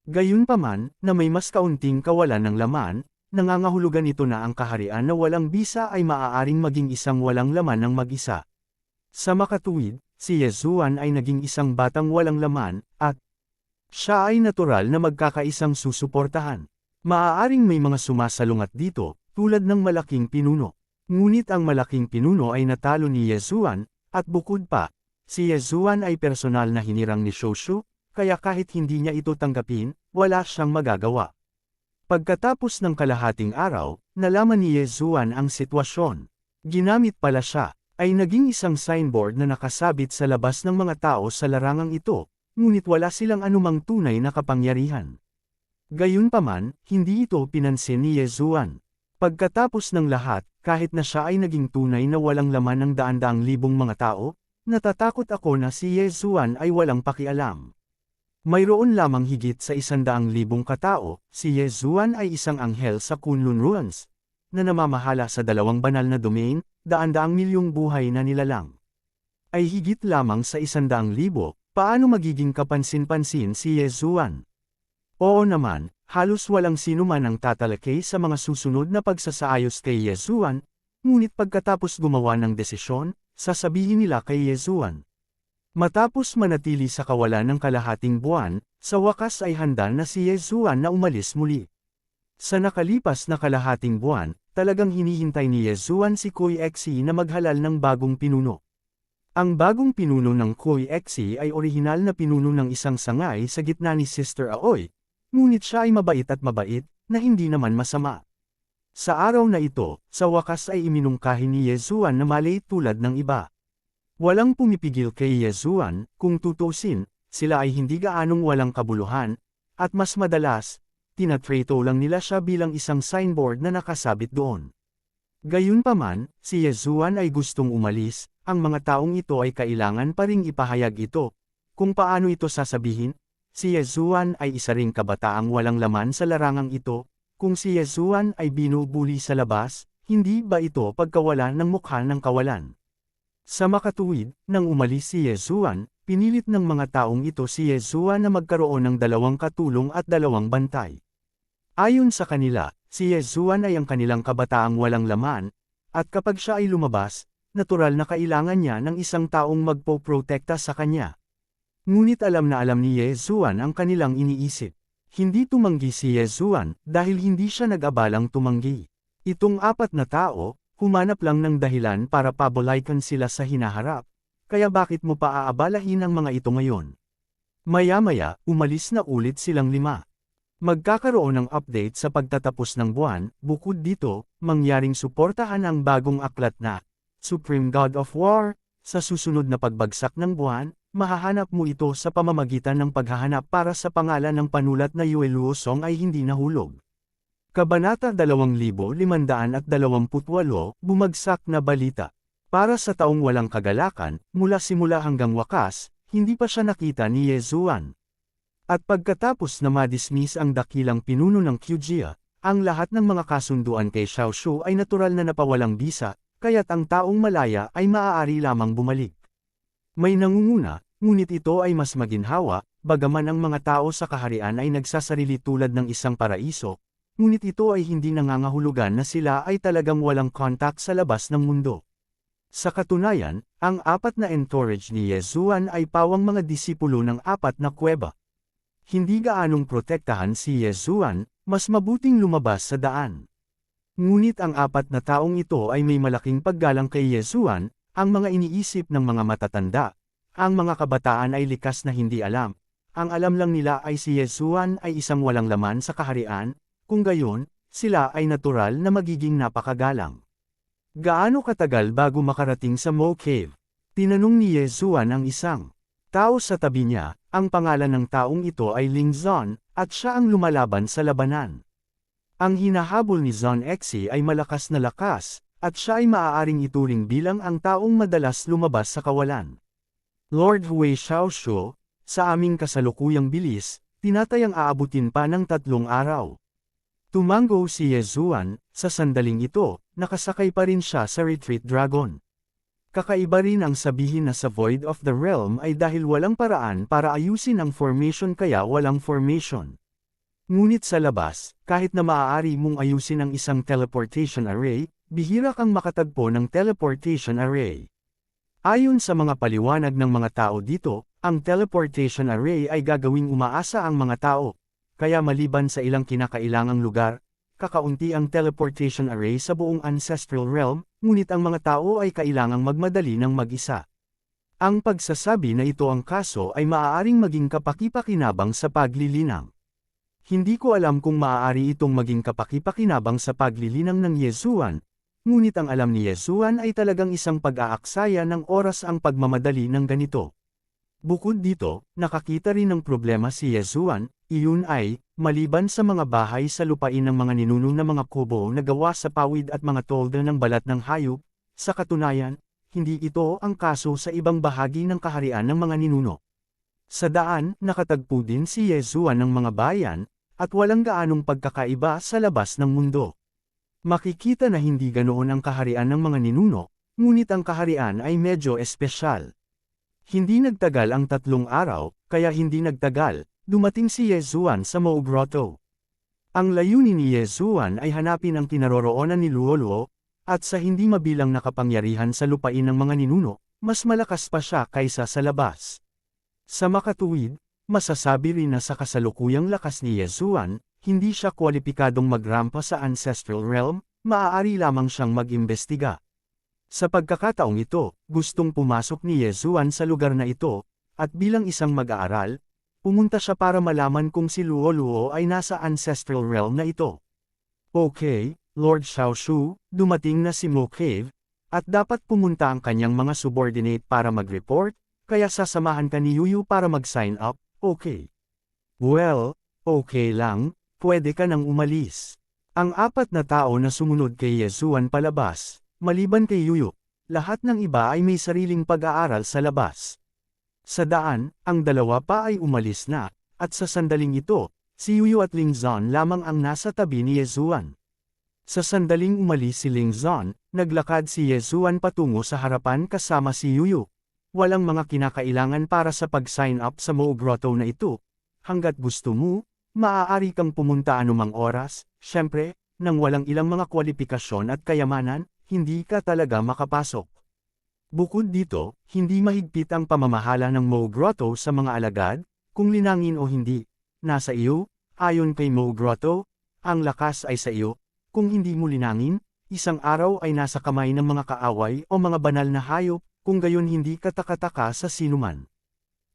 Speaker 1: Gayunpaman, na may mas kaunting kawalan ng laman, nangangahulugan ito na ang kaharian na walang bisa ay maaaring maging isang walang laman ng mag-isa. Sa makatuwid, si Yezuan ay naging isang batang walang laman, at siya ay natural na magkakaisang susuportahan. Maaaring may mga sumasalungat dito, tulad ng malaking pinuno. Ngunit ang malaking pinuno ay natalo ni Yezuan, at bukod pa, si Yezuan ay personal na hinirang ni Xiaoshu, kaya kahit hindi niya ito tanggapin, wala siyang magagawa. Pagkatapos ng kalahating araw, nalaman ni Yezuan ang sitwasyon. Ginamit pala siya, ay naging isang signboard na nakasabit sa labas ng mga tao sa larangang ito, ngunit wala silang anumang tunay na kapangyarihan. Gayunpaman, hindi ito pinansin ni Yezuan. Pagkatapos ng lahat, kahit na siya ay naging tunay na walang laman ng daan-daang libong mga tao, natatakot ako na si Yezuan ay walang pakialam. Mayroon lamang higit sa 100,000 katao, si Yezuan ay isang anghel sa Kunlun Ruins, na namamahala sa dalawang banal na domain, daan-daang milyong buhay na nilalang. Ay higit lamang sa 100,000, paano magiging kapansin-pansin si Yezuan? Oo naman, halos walang sino man ang tatalakay sa mga susunod na pagsasaayos kay Yezuan, ngunit pagkatapos gumawa ng desisyon, sasabihin nila kay Yezuan. Matapos manatili sa kawalan ng kalahating buwan, sa wakas ay handa na si Yezuan na umalis muli. Sa nakalipas na kalahating buwan, talagang hinihintay ni Yezuan si Koixi na maghalal ng bagong pinuno. Ang bagong pinuno ng Koixi ay orihinal na pinuno ng isang sangay sa gitna ni Sister Aoi, ngunit siya ay mabait na hindi naman masama. Sa araw na ito, sa wakas ay iminungkahi ni Yezuan na maliit tulad ng iba. Walang pumipigil kay Yezuan, kung tutusin, sila ay hindi gaanong walang kabuluhan, at mas madalas, tinatrato lang nila siya bilang isang signboard na nakasabit doon. Gayunpaman, si Yezuan ay gustong umalis, ang mga taong ito ay kailangan pa ring ipahayag ito. Kung paano ito sasabihin, si Yezuan ay isa ring kabataang walang laman sa larangang ito, kung si Yezuan ay binubuli sa labas, hindi ba ito pagkawalan ng mukha ng kawalan? Sa makatuwid, nang umalis si Yezuan, pinilit ng mga taong ito si Yeshua na magkaroon ng 2 katulong at 2 bantay. Ayon sa kanila, si Yeshua ay ang kanilang kabataang walang laman, at kapag siya ay lumabas, natural na kailangan niya ng isang taong magpoprotekta sa kanya. Ngunit alam na alam ni Yeshua ang kanilang iniisip. Hindi tumanggi si Yeshua dahil hindi siya nag-abalang tumanggi. Itong 4 na tao, humanap lang ng dahilan para pabolaikan sila sa hinaharap. Kaya bakit mo pa aabalahin ang mga ito ngayon? Maya-maya, umalis na ulit silang 5. Magkakaroon ng update sa pagtatapos ng buwan, bukod dito, mangyaring suportahan ang bagong aklat na Supreme God of War. Sa susunod na pagbagsak ng buwan, mahahanap mo ito sa pamamagitan ng paghahanap para sa pangalan ng panulat na Yueluosong ay hindi nahulog. Kabanata 2528, Bumagsak na balita. Para sa taong walang kagalakan, mula simula hanggang wakas, hindi pa siya nakita ni Yeshua. At pagkatapos na madismiss ang dakilang pinuno ng Qujia, ang lahat ng mga kasunduan kay Xiao Shu ay natural na napawalang bisa, kaya't ang taong malaya ay maaari lamang bumalik. May nangunguna, ngunit ito ay mas maginhawa, bagaman ang mga tao sa kaharian ay nagsasarili tulad ng isang paraiso, ngunit ito ay hindi nangangahulugan na sila ay talagang walang contact sa labas ng mundo. Sa katunayan, ang 4 na entourage ni Yeshua ay pawang mga disipulo ng 4 na kuweba. Hindi gaanong protektahan si Yeshua, mas mabuting lumabas sa daan. Ngunit ang 4 na taong ito ay may malaking paggalang kay Yeshua, ang mga iniisip ng mga matatanda. Ang mga kabataan ay likas na hindi alam. Ang alam lang nila ay si Yeshua ay isang walang laman sa kaharian, kung gayon, sila ay natural na magiging napakagalang. Gaano katagal bago makarating sa Mo Cave? Tinanong ni Yeshua ang isang tao sa tabi niya. Ang pangalan ng taong ito ay Ling Zon, at siya ang lumalaban sa labanan. Ang hinahabol ni Zon Xi ay malakas na lakas, at siya ay maaaring ituring bilang ang taong madalas lumabas sa kawalan. Lord Hui Xiaoshu, sa aming kasalukuyang bilis, tinatayang aabutin pa ng 3 araw. Tumango si Yeshua, sa sandaling ito, nakasakay pa rin siya sa Retreat Dragon. Kakaiba rin ang sabihin na sa Void of the Realm ay dahil walang paraan para ayusin ang formation kaya walang formation. Ngunit sa labas, kahit na maaari mong ayusin ang isang teleportation array, bihira kang makatagpo ng teleportation array. Ayon sa mga paliwanag ng mga tao dito, ang teleportation array ay gagawing umaasa ang mga tao, kaya maliban sa ilang kinakailangang lugar, kakaunti ang teleportation array sa buong ancestral realm, ngunit ang mga tao ay kailangang magmadali ng mag-isa. Ang pagsasabi na ito ang kaso ay maaaring maging kapaki-pakinabang sa paglilinang. Hindi ko alam kung maaari itong maging kapaki-pakinabang sa paglilinang ng Yeshua, ngunit ang alam ni Yeshua ay talagang isang pag-aaksaya ng oras ang pagmamadali ng ganito. Bukod dito, nakakita rin ng problema si Yeshua, iyon ay, maliban sa mga bahay sa lupain ng mga ninuno na mga kubo na gawa sa pawid at mga tolda ng balat ng hayop, sa katunayan, hindi ito ang kaso sa ibang bahagi ng kaharian ng mga ninuno. Sa daan, nakatagpo din si Yeshua ng mga bayan, at walang gaanong pagkakaiba sa labas ng mundo. Makikita na hindi ganoon ang kaharian ng mga ninuno, ngunit ang kaharian ay medyo espesyal. Hindi nagtagal ang 3 araw, kaya hindi nagtagal, dumating si Yeshua sa Mo Grotto. Ang layunin ni Yeshua ay hanapin ang kinaroroonan ni Luoluo, at sa hindi mabilang na kapangyarihan sa lupain ng mga ninuno, mas malakas pa siya kaysa sa labas. Sa makatuwid, masasabi rin na sa kasalukuyang lakas ni Yeshua, hindi siya kwalipikadong magrampa sa ancestral realm, maaari lamang siyang mag-imbestiga. Sa pagkakataong ito, gustong pumasok ni Yeshua sa lugar na ito, at bilang isang mag-aaral, pumunta siya para malaman kung si Luoluo ay nasa ancestral realm na ito. Okay, Lord Xiaoshu, dumating na si Mo Cave, at dapat pumunta ang kanyang mga subordinate para mag-report, kaya sasamahan ka ni Yuyu para mag-sign up, okay. Well, okay lang, pwede ka nang umalis. Ang 4 na tao na sumunod kay Yeshua palabas, maliban kay Yuyu, lahat ng iba ay may sariling pag-aaral sa labas. Sa daan, ang 2 pa ay umalis na, at sa sandaling ito, si Yuyu at Ling Zon lamang ang nasa tabi ni Yeshua. Sa sandaling umalis si Ling Zon, naglakad si Yeshua patungo sa harapan kasama si Yuyu. walang mga kinakailangan para sa pag-sign up sa Mo Grotto na ito. Hanggat gusto mo, maaari kang pumunta anumang oras, syempre, nang walang ilang mga kwalifikasyon at kayamanan, hindi ka talaga makapasok. Bukod dito, hindi mahigpit ang pamamahala ng Mo Grotto sa mga alagad, kung linangin o hindi. Nasa iyo, ayon kay Mo Grotto, ang lakas ay sa iyo, kung hindi mo linangin, isang araw ay nasa kamay ng mga kaaway o mga banal na hayop, kung gayon hindi katakataka sa sinuman.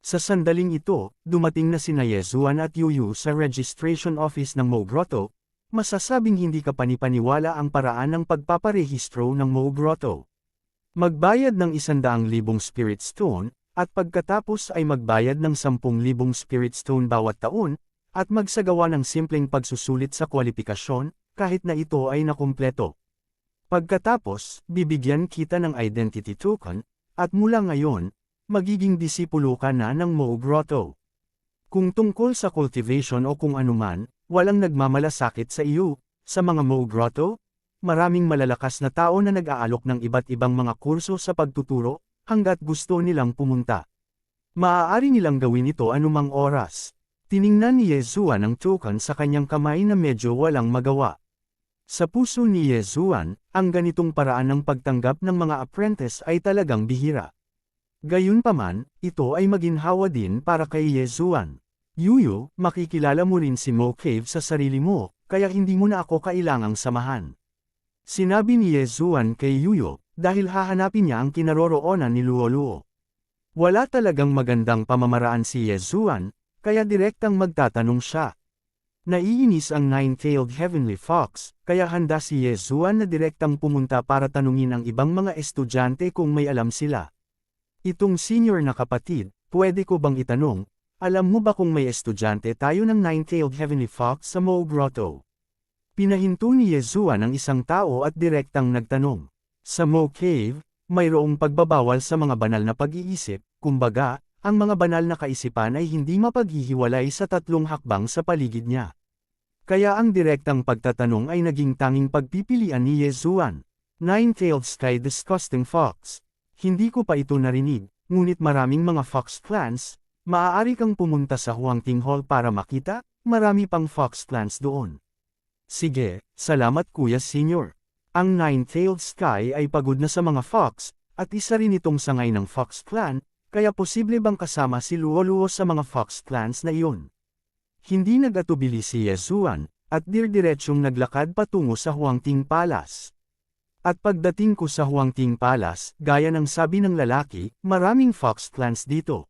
Speaker 1: Sa sandaling ito, dumating na sina Yezuan at Yuyu sa registration office ng Mo Grotto, masasabing hindi ka panipaniwala ang paraan ng pagpaparehistro ng Mo Grotto. Magbayad ng 100,000 spirit stone, at pagkatapos ay magbayad ng 10,000 spirit stone bawat taon, at magsagawa ng simpleng pagsusulit sa kwalifikasyon, kahit na ito ay nakumpleto. Pagkatapos, bibigyan kita ng identity token, at mula ngayon, magiging disipulo ka na ng Mo Grotto. Kung tungkol sa cultivation o kung anuman, walang nagmamalasakit sa iyo. Sa mga Mo Grotto, maraming malalakas na tao na nag-aalok ng iba't ibang mga kurso sa pagtuturo, hanggat gusto nilang pumunta. Maaari nilang gawin ito anumang oras. Tiningnan ni Yezuan ang token sa kanyang kamay na medyo walang magawa. Sa puso ni Yezuan, ang ganitong paraan ng pagtanggap ng mga apprentice ay talagang bihira. Gayunpaman, ito ay maginhawa din para kay Yezuan. Yuyu, makikilala mo rin si Mo Cave sa sarili mo, kaya hindi mo na ako kailangang samahan. Sinabi ni Yezuan kay Yuyu, dahil hahanapin niya ang kinaroroonan ni Luoluo. Wala talagang magandang pamamaraan si Yezuan, kaya direktang magtatanong siya. Naiinis ang nine-tailed heavenly fox, kaya handa si Yezuan na direktang pumunta para tanungin ang ibang mga estudyante kung may alam sila. Itong senior na kapatid, pwede ko bang itanong, alam mo ba kung may estudyante tayo ng nine-tailed heavenly fox sa Mo Grotto? Pinahinto ni Yezuan ang isang tao at direktang nagtanong. Sa Mo Cave, mayroong pagbabawal sa mga banal na pag-iisip, kumbaga, ang mga banal na kaisipan ay hindi mapaghihiwalay sa tatlong hakbang sa paligid niya. Kaya ang direktang pagtatanong ay naging tanging pagpipilian ni Yezuan. Nine-tailed sky disgusting fox. Hindi ko pa ito narinig, ngunit maraming mga fox clans, maaari kang pumunta sa Huangting Hall para makita, marami pang fox clans doon. Sige, salamat Kuya Senior. Ang nine-tailed sky ay pagod na sa mga fox, at isa rin itong sangay ng fox clan, kaya posible bang kasama si Luoluo sa mga fox clans na iyon? Hindi nagatubili si Yezuan, at dirdiretsyong naglakad patungo sa Huangting Palace. At pagdating ko sa Huangting Palace, gaya ng sabi ng lalaki, maraming fox clans dito.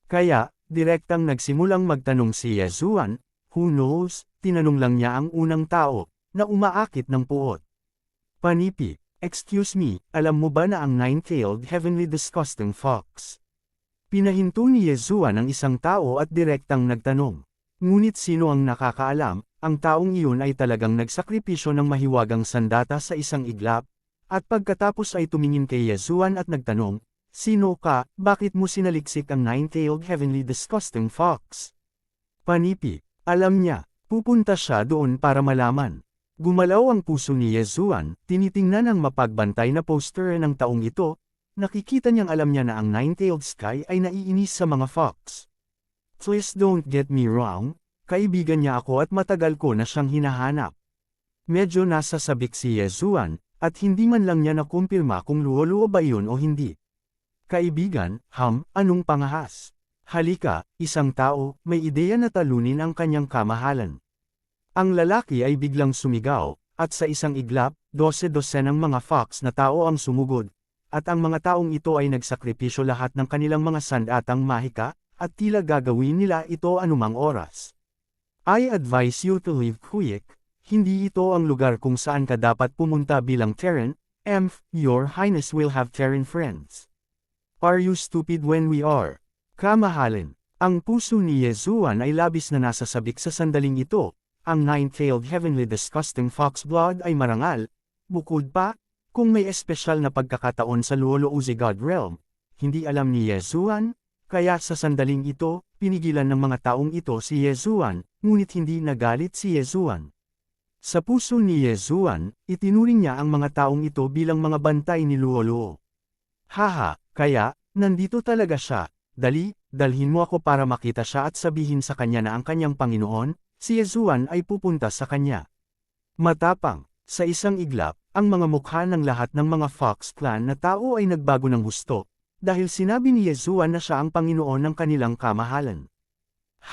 Speaker 1: Kaya, direktang nagsimulang magtanong si Yezuan, who knows, tinanong lang niya ang unang tao, na umaakit ng puot. Panipi, excuse me, alam mo ba na ang nine-tailed heavenly disgusting fox? Pinahinto ni Yezuan ang isang tao at direktang nagtanong. Ngunit sino ang nakakaalam, ang taong iyon ay talagang nagsakripisyo ng mahiwagang sandata sa isang iglap, at pagkatapos ay tumingin kay Yezuan at nagtanong, sino ka, bakit mo sinaliksik ang nine-tailed heavenly disgusting fox? Panipi, alam niya, pupunta siya doon para malaman. Gumalaw ang puso ni Yezuan, tinitingnan ang mapagbantay na poster ng taong ito, nakikita niyang alam niya na ang nine-tailed sky ay naiinis sa mga fox. Please don't get me wrong, kaibigan niya ako at matagal ko na siyang hinahanap. Medyo nasasabik si Yezuan, at hindi man lang niya nakumpirma kung Luoluo ba yun o hindi. Kaibigan, anong pangahas? Halika, isang tao, may ideya na talunin ang kanyang kamahalan. Ang lalaki ay biglang sumigaw, at sa isang iglap, 12 ng mga fox na tao ang sumugod, at ang mga taong ito ay nagsakripisyo lahat ng kanilang mga sandatang mahika, at tila gagawin nila ito anumang oras. I advise you to leave quick, hindi ito ang lugar kung saan ka dapat pumunta bilang Terran, your highness will have Terran friends. Are you stupid when we are? Kamahalin, ang puso ni Yezuan ay labis na nasasabik sa sandaling ito, ang nine-tailed heavenly disgusting fox blood ay marangal, bukod pa, kung may espesyal na pagkakataon sa Luoluo God Realm, hindi alam ni Yezuan, kaya sa sandaling ito, pinigilan ng mga taong ito si Yezuan, ngunit hindi nagalit si Yezuan. Sa puso ni Yezuan, itinuring niya ang mga taong ito bilang mga bantay ni Luoluo. Haha, kaya, Nandito talaga siya, dali, dalhin mo ako para makita siya at sabihin sa kanya na ang kanyang Panginoon, si Yesuan ay pupunta sa kanya. Matapang, sa isang iglap, ang mga mukha ng lahat ng mga Fox Clan na tao ay nagbago ng husto, dahil sinabi ni Yesuan na siya ang Panginoon ng kanilang kamahalan.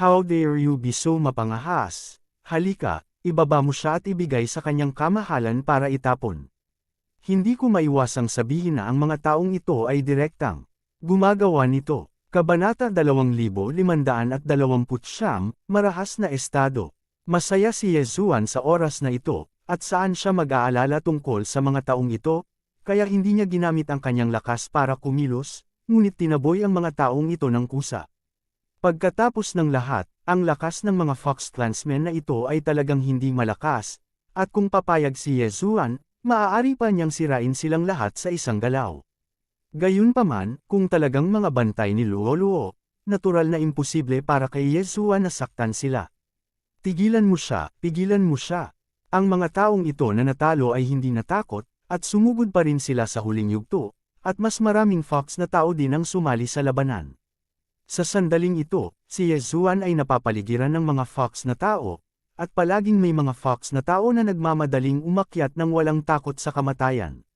Speaker 1: How dare you be so mapangahas? Halika, ibaba mo siya at ibigay sa kanyang kamahalan para itapon. Hindi ko maiwasang sabihin na ang mga taong ito ay direktang gumagawa nito. Kabanata 2529, Marahas na Estado. Masaya si Yesuan sa oras na ito, at saan siya mag-aalala tungkol sa mga taong ito, kaya hindi niya ginamit ang kanyang lakas para kumilos, ngunit tinaboy ang mga taong ito ng kusa. Pagkatapos ng lahat, ang lakas ng mga Fox Clansmen na ito ay talagang hindi malakas, at kung papayag si Yesuan, maaari pa niyang sirain silang lahat sa isang galaw. Gayunpaman, kung talagang mga bantay ni Luo, natural na imposible para kay Yesuan na saktan sila. Tigilan mo siya, pigilan mo siya. Ang mga taong ito na natalo ay hindi natakot, at sumugod pa rin sila sa huling yugto, at mas maraming Fox na tao din ang sumali sa labanan. Sa sandaling ito, si Yesuan ay napapaligiran ng mga Fox na tao, at palaging may mga Fox na tao na nagmamadaling umakyat ng walang takot sa kamatayan.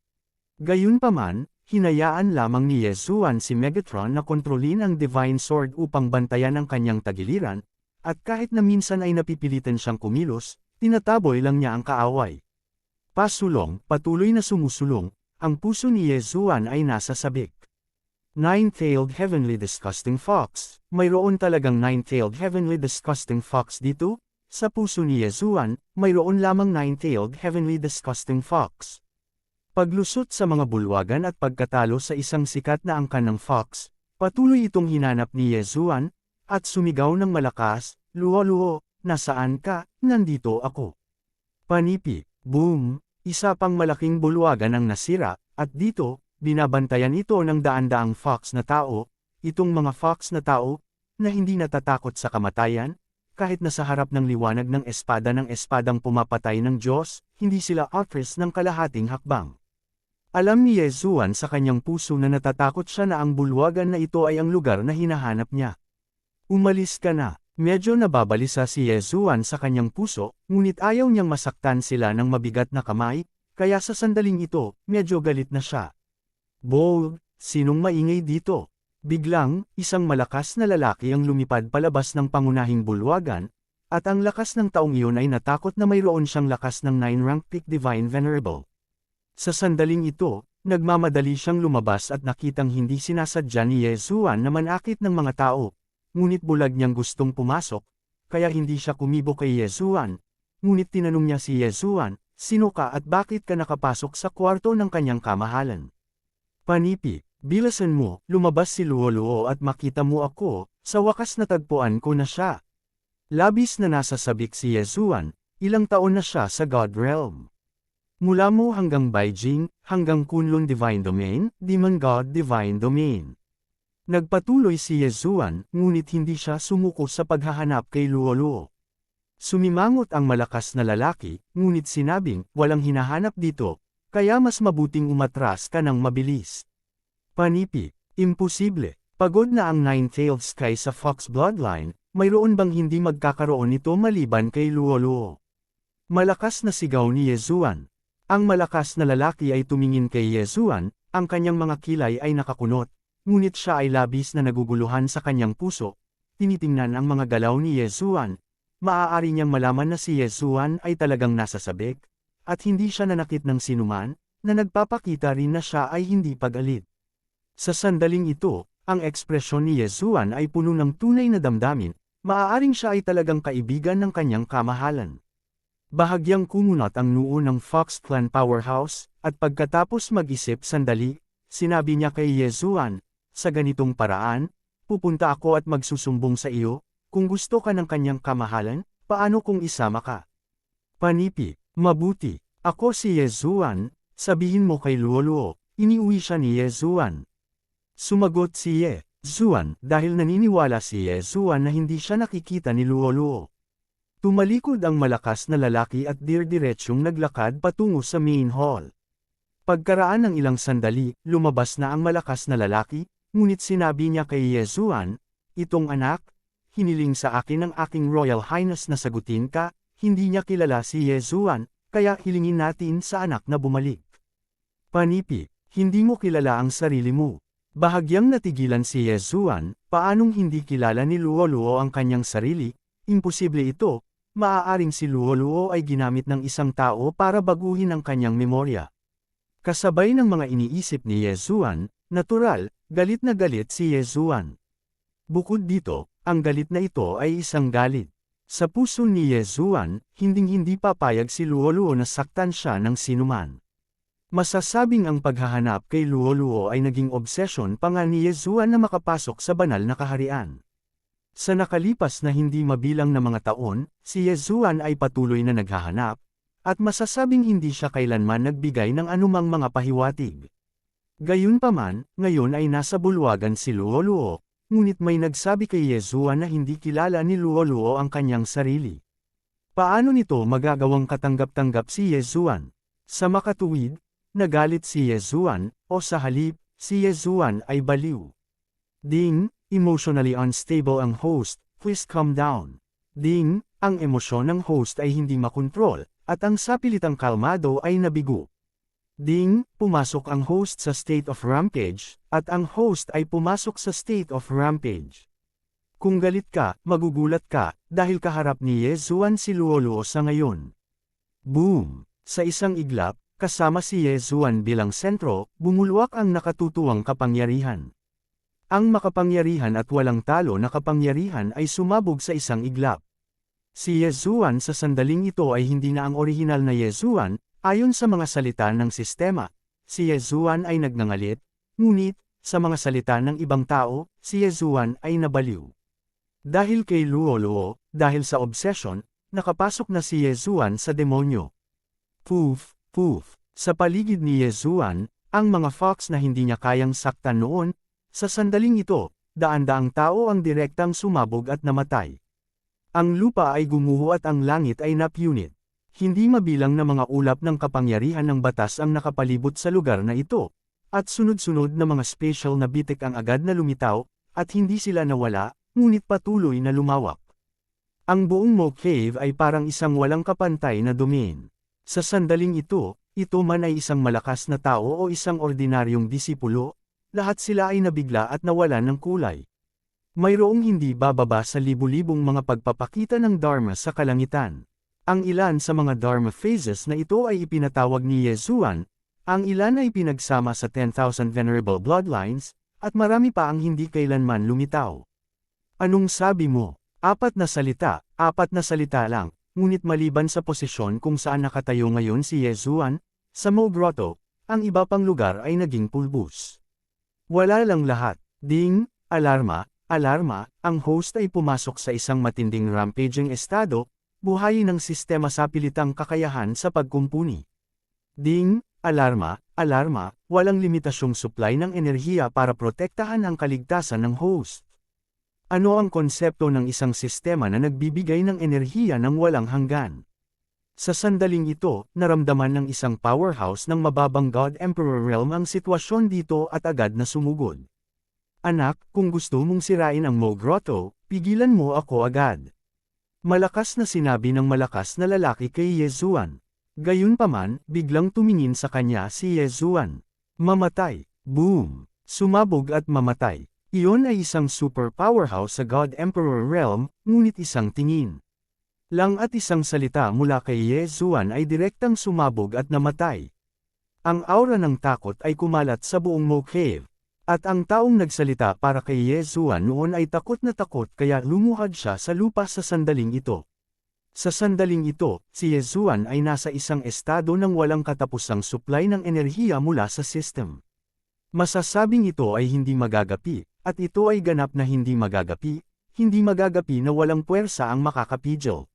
Speaker 1: Gayunpaman, hinayaan lamang ni Yesuan si Megatron na kontrolin ang Divine Sword upang bantayan ang kanyang tagiliran, at kahit na minsan ay napipilitan siyang kumilos, tinataboy lang niya ang kaaway. Pasulong, patuloy na sumusulong, ang puso ni Yesuan ay nasa sabik. Nine-tailed heavenly disgusting fox. Mayroon talagang nine-tailed heavenly disgusting fox dito? Sa puso ni Yesuan, mayroon lamang nine-tailed heavenly disgusting fox. Paglusot sa mga bulwagan at pagkatalo sa isang sikat na angkan ng fox, patuloy itong hinanap ni Yesuan, at sumigaw ng malakas, "Luo, nasaan ka? Nandito ako." Panipi, boom, isa pang malaking bulwagan ang nasira, at dito, binabantayan ito ng daan-daang Fox na tao, itong mga Fox na tao, na hindi natatakot sa kamatayan, kahit na sa harap ng liwanag ng espadang pumapatay ng Diyos, hindi sila atras ng kalahating hakbang. Alam ni Yesuan sa kanyang puso na natatakot siya na ang bulwagan na ito ay ang lugar na hinahanap niya. Umalis ka na. Medyo nababalisa si Yesuan sa kanyang puso, ngunit ayaw niyang masaktan sila ng mabigat na kamay, kaya sa sandaling ito, medyo galit na siya. Bold, sinong maingay dito? Biglang, isang malakas na lalaki ang lumipad palabas ng pangunahing bulwagan, at ang lakas ng taong iyon ay natakot na mayroon siyang lakas ng 9-rank Peak Divine Venerable. Sa sandaling ito, nagmamadali siyang lumabas at nakitang hindi sinasadya ni Yesuan na manakit ng mga tao, ngunit bulag niyang gustong pumasok, kaya hindi siya kumibo kay Yesuan, ngunit tinanong niya si Yesuan, "Sino ka at bakit ka nakapasok sa kwarto ng kanyang kamahalan?" Panipi, bilasan mo, lumabas si Luo at makita mo ako, sa wakas natagpuan ko na siya. Labis na nasasabik si Yesuan, ilang taon na siya sa God Realm. Mula mo hanggang Beijing, hanggang Kunlun Divine Domain, Demon God Divine Domain. Nagpatuloy si Yesuan, ngunit hindi siya sumuko sa paghahanap kay Luo. Sumimangot ang malakas na lalaki, ngunit sinabing, "Walang hinahanap dito, kaya mas mabuting umatras ka ng mabilis." Panipi, imposible. Pagod na ang Nine-Tailed Sky sa Fox Bloodline, mayroon bang hindi magkakaroon nito maliban kay Luo? Malakas na sigaw ni Yesuan. Ang malakas na lalaki ay tumingin kay Yesuan, ang kanyang mga kilay ay nakakunot, ngunit siya ay labis na naguguluhan sa kanyang puso. Tinitingnan ang mga galaw ni Yesuan. Maaari niyang malaman na si Yesuan ay talagang nasasabik, at hindi siya nanakit ng sinuman, na nagpapakita rin na siya ay hindi pag-alit. Sa sandaling ito, ang ekspresyon ni Yesuan ay puno ng tunay na damdamin, maaaring siya ay talagang kaibigan ng kanyang kamahalan. Bahagyang kumunat ang noo ng Fox Clan Powerhouse, at pagkatapos mag-isip sandali, sinabi niya kay Yesuan, "Sa ganitong paraan, pupunta ako at magsusumbong sa iyo, kung gusto ka ng kanyang kamahalan, paano kung isama ka?" Panipi, mabuti, ako si Yesuan, sabihin mo kay Luo, iniuwi siya ni Yesuan. Sumagot si Yesuan, dahil naniniwala si Yesuan na hindi siya nakikita ni Luo. Tumalikod ang malakas na lalaki at diretsyong naglakad patungo sa main hall. Pagkaraan ng ilang sandali, lumabas na ang malakas na lalaki, ngunit sinabi niya kay Yezuan, "Itong anak, hiniling sa akin ng aking Royal Highness na sagutin ka." Hindi niya kilala si Yezuan, kaya hilingin natin sa anak na bumalik. Panipi, hindi mo kilala ang sarili mo. Bahagyang natigilan si Yezuan, paanong hindi kilala ni Luoluo ang kanyang sarili? Imposible ito, maaaring si Luoluo ay ginamit ng isang tao para baguhin ang kanyang memorya. Kasabay ng mga iniisip ni Yezuan, natural, galit na galit si Yezuan. Bukod dito, ang galit na ito ay isang galit. Sa puso ni Yezuan, hinding-hindi papayag si Luoluo na saktan siya ng sinuman. Masasabing ang paghahanap kay Luoluo ay naging obsesyon pa nga ni Yezuan na makapasok sa banal na kaharian. Sa nakalipas na hindi mabilang na mga taon, si Yezuan ay patuloy na naghahanap, at masasabing hindi siya kailanman nagbigay ng anumang mga pahiwatig. Gayunpaman, ngayon ay nasa bulwagan si Luoluo, ngunit may nagsabi kay Yezuan na hindi kilala ni Luoluo ang kanyang sarili. Paano nito magagawang katanggap-tanggap si Yezuan? Sa makatuwid, nagalit si Yezuan, o sa halip, si Yezuan ay baliw. Ding, emotionally unstable ang host, please calm down. Ding, ang emosyon ng host ay hindi makontrol, at ang sapilitang kalmado ay nabigo. Ding, pumasok ang host sa state of rampage, at ang host ay pumasok sa state of rampage. Kung galit ka, magugulat ka, dahil kaharap ni Yezuan si Luoluo sa ngayon. Boom! Sa isang iglap, kasama si Yezuan bilang sentro, bumulwak ang nakatutuwang kapangyarihan. Ang makapangyarihan at walang talo na kapangyarihan ay sumabog sa isang iglap. Si Yezuan sa sandaling ito ay hindi na ang orihinal na Yezuan, ayon sa mga salita ng sistema. Si Yezuan ay nagngangalit, ngunit, sa mga salita ng ibang tao, si Yezuan ay nabaliw. Dahil kay Luoluo, dahil sa obsession, nakapasok na si Yezuan sa demonyo. Poof, poof, sa paligid ni Yezuan, ang mga fox na hindi niya kayang saktan noon, sa sandaling ito, daan-daang tao ang direktang sumabog at namatay. Ang lupa ay gumuho at ang langit ay napunit. Hindi mabilang na mga ulap ng kapangyarihan ng batas ang nakapalibot sa lugar na ito, at sunod-sunod na mga special na bitik ang agad na lumitaw, at hindi sila nawala, ngunit patuloy na lumawak. Ang buong Mo Cave ay parang isang walang kapantay na domain. Sa sandaling ito man ay isang malakas na tao o isang ordinaryong disipulo, lahat sila ay nabigla at nawalan ng kulay. Mayroong hindi bababa sa libu-libong mga pagpapakita ng Dharma sa kalangitan. Ang ilan sa mga Dharma phases na ito ay ipinatawag ni Yezuan, ang ilan ay pinagsama sa 10,000 Venerable Bloodlines, at marami pa ang hindi kailanman lumitaw. Anong sabi mo? Apat na salita lang, ngunit maliban sa posisyon kung saan nakatayo ngayon si Yezuan, sa Mo Grotto, ang iba pang lugar ay naging pulbus. Wala lang lahat. Ding, alarma, alarma, ang host ay pumasok sa isang matinding rampaging estado, buhayin ng sistema sa pilitang kakayahan sa pagkumpuni. Ding, alarma, alarma, walang limitasyong supply ng enerhiya para protektahan ang kaligtasan ng host. Ano ang konsepto ng isang sistema na nagbibigay ng enerhiya ng walang hanggan? Sa sandaling ito, naramdaman ng isang powerhouse ng mababang God Emperor realm ang sitwasyon dito at agad na sumugod. Anak, kung gusto mong sirain ang Mo Grotto, pigilan mo ako agad. Malakas na sinabi ng malakas na lalaki kay Yezuan. Gayunpaman, biglang tumingin sa kanya si Yezuan. Mamatay. Boom! Sumabog at mamatay. Iyon ay isang super powerhouse sa God Emperor realm, ngunit isang tingin lang at isang salita mula kay Yezuan ay direktang sumabog at namatay. Ang aura ng takot ay kumalat sa buong Mo Cave. At ang taong nagsalita para kay Yezuan noon ay takot na takot kaya lumuhad siya sa lupa sa sandaling ito. Sa sandaling ito, si Yezuan ay nasa isang estado ng walang katapusang supply ng enerhiya mula sa system. Masasabing ito ay hindi magagapi, at ito ay ganap na hindi magagapi na walang puwersa ang makakapigil.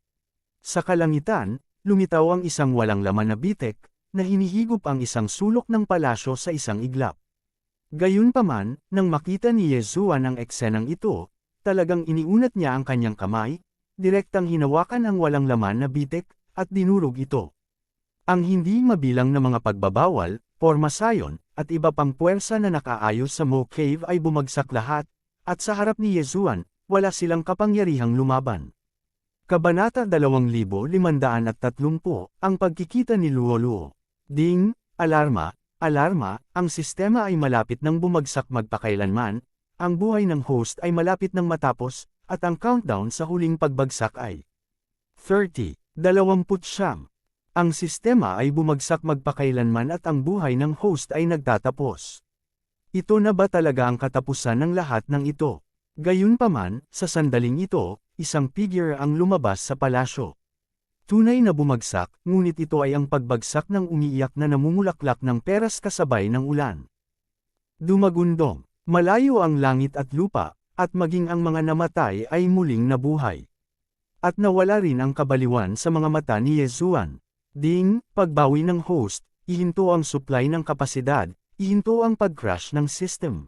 Speaker 1: Sa kalangitan, lumitaw ang isang walang laman na bitek, na hinihigop ang isang sulok ng palasyo sa isang iglap. Gayunpaman, nang makita ni Yezuan ang eksenang ito, talagang iniunat niya ang kanyang kamay, direktang hinawakan ang walang laman na bitek, at dinurog ito. Ang hindi mabilang na mga pagbabawal, Formasayon, at iba pang puwersa na nakaayos sa Mo Cave ay bumagsak lahat, at sa harap ni Yezuan, wala silang kapangyarihang lumaban. Kabanata 2530, ang pagkikita ni Luoluo. Ding, alarma, alarma, ang sistema ay malapit nang bumagsak magpakailanman, ang buhay ng host ay malapit nang matapos, at ang countdown sa huling pagbagsak ay 30, 29. Ang sistema ay bumagsak magpakailanman at ang buhay ng host ay nagtatapos. Ito na ba talaga ang katapusan ng lahat ng ito? Gayunpaman, sa sandaling ito, isang figure ang lumabas sa palasyo. Tunay na bumagsak, ngunit ito ay ang pagbagsak ng umiiyak na namumulaklak ng peras kasabay ng ulan. Dumagundong, malayo ang langit at lupa, at maging ang mga namatay ay muling nabuhay. At nawala rin ang kabaliwan sa mga mata ni Yezuan. Ding, pagbawi ng host, ihinto ang supply ng kapasidad, ihinto ang pag-crash ng system.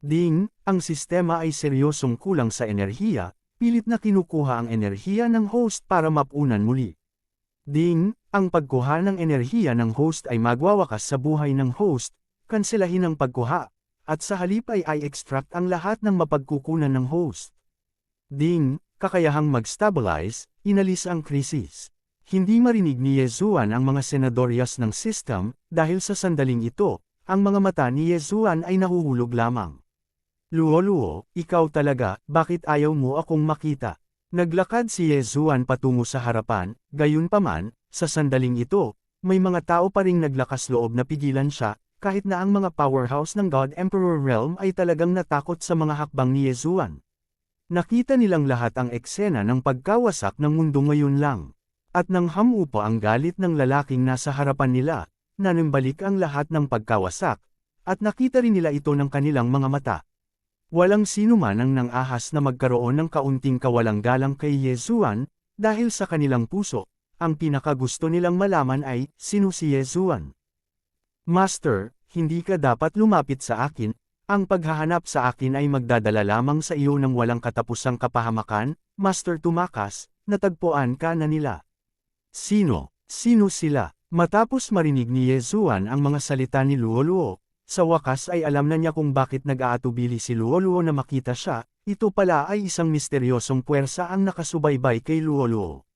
Speaker 1: Ding, ang sistema ay seryosong kulang sa enerhiya, pilit na kinukuha ang enerhiya ng host para mapunan muli. Ding, ang pagkuha ng enerhiya ng host ay magwawakas sa buhay ng host, kanselahin ang pagkuha, at sa halip ay i-extract ang lahat ng mapagkukunan ng host. Ding, kakayahang mag-stabilize, inalis ang krisis. Hindi marinig ni Yezuan ang mga senadoryas ng system, dahil sa sandaling ito, ang mga mata ni Yezuan ay nahuhulog lamang. Luoluo, ikaw talaga, bakit ayaw mo akong makita? Naglakad si Yezuan patungo sa harapan, gayunpaman, sa sandaling ito, may mga tao pa ring naglakas loob na pigilan siya, kahit na ang mga powerhouse ng God Emperor Realm ay talagang natakot sa mga hakbang ni Yezuan. Nakita nilang lahat ang eksena ng pagkawasak ng mundo ngayon lang. At nang hamupa ang galit ng lalaking nasa harapan nila, nanimbalik ang lahat ng pagkawasak, at nakita rin nila ito ng kanilang mga mata. Walang sino man ang nang-ahas na magkaroon ng kaunting kawalang galang kay Yezuan, dahil sa kanilang puso, ang pinakagusto nilang malaman ay, sino si Yezuan? Master, hindi ka dapat lumapit sa akin, ang paghahanap sa akin ay magdadala lamang sa iyo ng walang katapusang kapahamakan, Master tumakas, natagpuan ka na nila. Sino? Sino sila? Matapos marinig ni Yezuan ang mga salita ni Luoluo, sa wakas ay alam na niya kung bakit nag-aatubili si Luoluo na makita siya, ito pala ay isang misteryosong puwersa ang nakasubaybay kay Luoluo.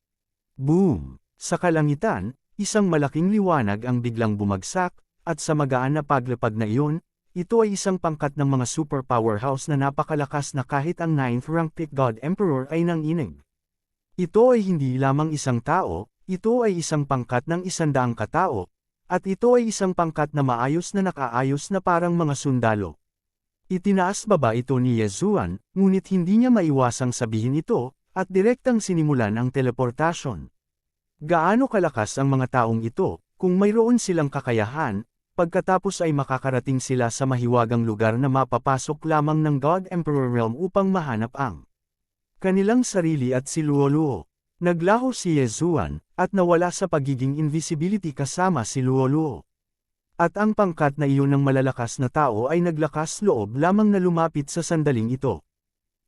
Speaker 1: Boom! Sa kalangitan, isang malaking liwanag ang biglang bumagsak, at sa magaan na paglapag na iyon, ito ay isang pangkat ng mga super powerhouse na napakalakas na kahit ang 9th rank pick God Emperor ay nanginig. Ito ay hindi lamang isang tao, ito ay isang pangkat ng 100 katao, at ito ay isang pangkat na maayos na nakaayos na parang mga sundalo. Itinaas baba ito ni Yezuan, ngunit hindi niya maiwasang sabihin ito, at direktang sinimulan ang teleportasyon. Gaano kalakas ang mga taong ito, kung mayroon silang kakayahan, pagkatapos ay makakarating sila sa mahiwagang lugar na mapapasok lamang ng God Emperor Realm upang mahanap ang kanilang sarili at si Luoluo. Naglaho si Yezuan, at nawala sa pagiging invisibility kasama si Luoluo. At ang pangkat na iyon ng malalakas na tao ay naglakas loob lamang na lumapit sa sandaling ito.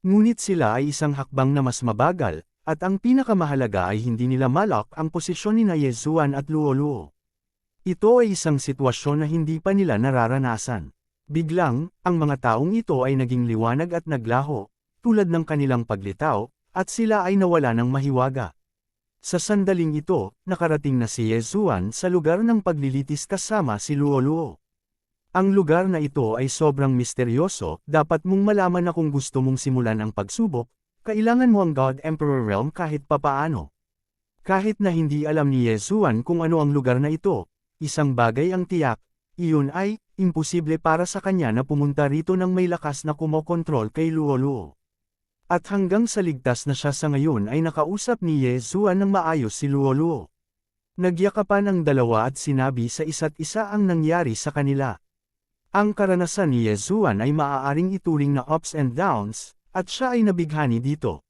Speaker 1: Ngunit sila ay isang hakbang na mas mabagal, at ang pinakamahalaga ay hindi nila malak ang posisyon ni Yezuan at Luoluo. Ito ay isang sitwasyon na hindi pa nila nararanasan. Biglang, ang mga taong ito ay naging liwanag at naglaho, tulad ng kanilang paglitaw, at sila ay nawala ng mahiwaga. Sa sandaling ito, nakarating na si Yezuan sa lugar ng paglilitis kasama si Luoluo. Ang lugar na ito ay sobrang misteryoso, dapat mong malaman na kung gusto mong simulan ang pagsubok, kailangan mo ang God Emperor Realm kahit papaano. Kahit na hindi alam ni Yezuan kung ano ang lugar na ito, isang bagay ang tiyak, iyon ay, imposible para sa kanya na pumunta rito ng may lakas na kumokontrol kay Luoluo. At hanggang sa ligtas na siya sa ngayon ay nakausap ni Yezuan ng maayos si Luoluo. Nagyakapan ang dalawa at sinabi sa isa't isa ang nangyari sa kanila. Ang karanasan ni Yezuan ay maaaring ituring na ups and downs, at siya ay nabighani dito.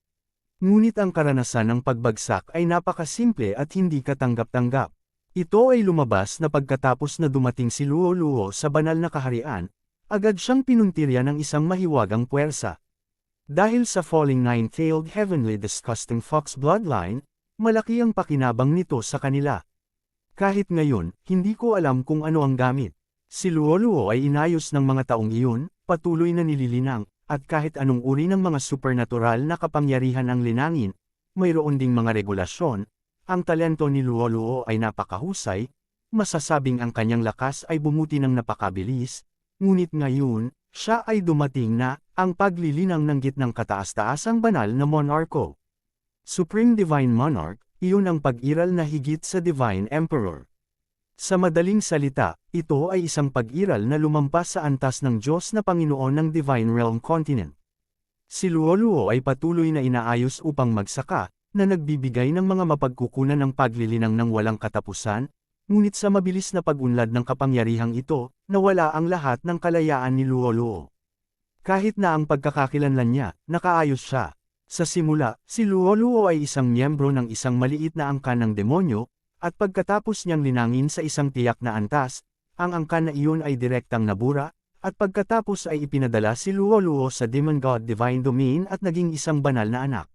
Speaker 1: Ngunit ang karanasan ng pagbagsak ay napakasimple at hindi katanggap-tanggap. Ito ay lumabas na pagkatapos na dumating si Luoluo sa banal na kaharian, agad siyang pinuntirya ng isang mahiwagang puwersa. Dahil sa falling nine-tailed heavenly disgusting fox bloodline, malaki ang pakinabang nito sa kanila. Kahit ngayon, hindi ko alam kung ano ang gamit. Si Luoluo ay inayos ng mga taong iyon, patuloy na nililinang, at kahit anong uri ng mga supernatural na kapangyarihan ang linangin, mayroon ding mga regulasyon. Ang talento ni Luoluo ay napakahusay, masasabing ang kanyang lakas ay bumuti ng napakabilis, ngunit ngayon, siya ay dumating na, ang paglilinang ng gitnang kataas-taasang banal na monarko. Supreme Divine Monarch, iyon ang pag-iral na higit sa Divine Emperor. Sa madaling salita, ito ay isang pag-iral na lumampas sa antas ng Diyos na Panginoon ng Divine Realm Continent. Si Luoluo ay patuloy na inaayos upang magsaka, na nagbibigay ng mga mapagkukunan ng paglilinang ng walang katapusan, ngunit sa mabilis na pag-unlad ng kapangyarihang ito, nawala ang lahat ng kalayaan ni Luoluo. Kahit na ang pagkakakilanlan niya, nakaayos siya. Sa simula, si Luoluo ay isang miyembro ng isang maliit na angkan ng demonyo, at pagkatapos niyang linangin sa isang tiyak na antas, ang angkan na iyon ay direktang nabura, at pagkatapos ay ipinadala si Luoluo sa Demon God Divine Domain at naging isang banal na anak.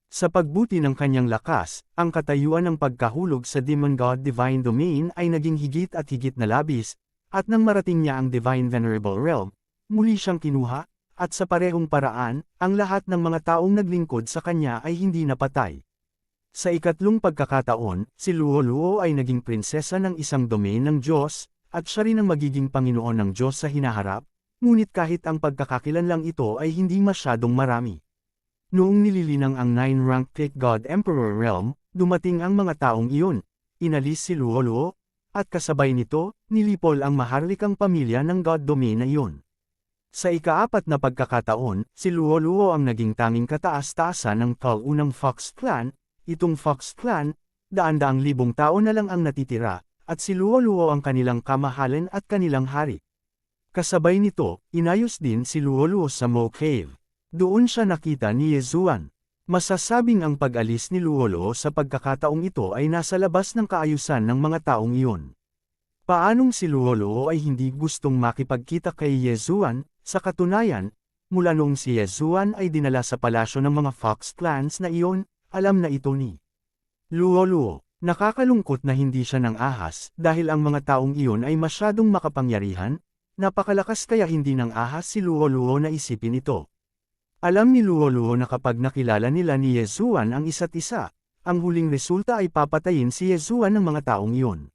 Speaker 1: Sa pagbuti ng kanyang lakas, ang katayuan ng pagkahulog sa Demon God Divine Domain ay naging higit at higit na labis, at nang marating niya ang Divine Venerable Realm, muli siyang kinuha, at sa parehong paraan, ang lahat ng mga taong naglingkod sa kanya ay hindi napatay. Sa ikatlong pagkakataon, si Luoluo ay naging prinsesa ng isang domain ng Diyos, at siya rin ang magiging Panginoon ng Diyos sa hinaharap, ngunit kahit ang pagkakakilanlang ito ay hindi masyadong marami. Noong nililinang ang 9-rank Peak God Emperor Realm, dumating ang mga taong iyon, inalis si Luoluo, at kasabay nito, nilipol ang maharlikang pamilya ng God Domain na iyon. Sa ikaapat na pagkakataon, si Luoluo ang naging tanging kataas-taasan ng unang Fox Clan. Itong Fox Clan, daan-daang libong tao na lang ang natitira, at si Luoluo ang kanilang kamahalan at kanilang hari. Kasabay nito, inayos din si Luoluo sa Mo Cave. Doon siya nakita ni Yezuan. Masasabing ang pag-alis ni Luoluo sa pagkakataong ito ay nasa labas ng kaayusan ng mga taong iyon. Paanong si Luoluo ay hindi gustong makipagkita kay Yezuan? Sa katunayan, mula noong si Yezuan ay dinala sa palasyo ng mga Fox Clans na iyon, alam na ito ni Luoluo. Nakakalungkot na hindi siya nang ahas dahil ang mga taong iyon ay masyadong makapangyarihan, napakalakas kaya hindi nang ahas si Luoluo na isipin ito. Alam ni Luoluo na kapag nakilala nila ni Yezuan ang isa't isa, ang huling resulta ay papatayin si Yezuan ng mga taong iyon.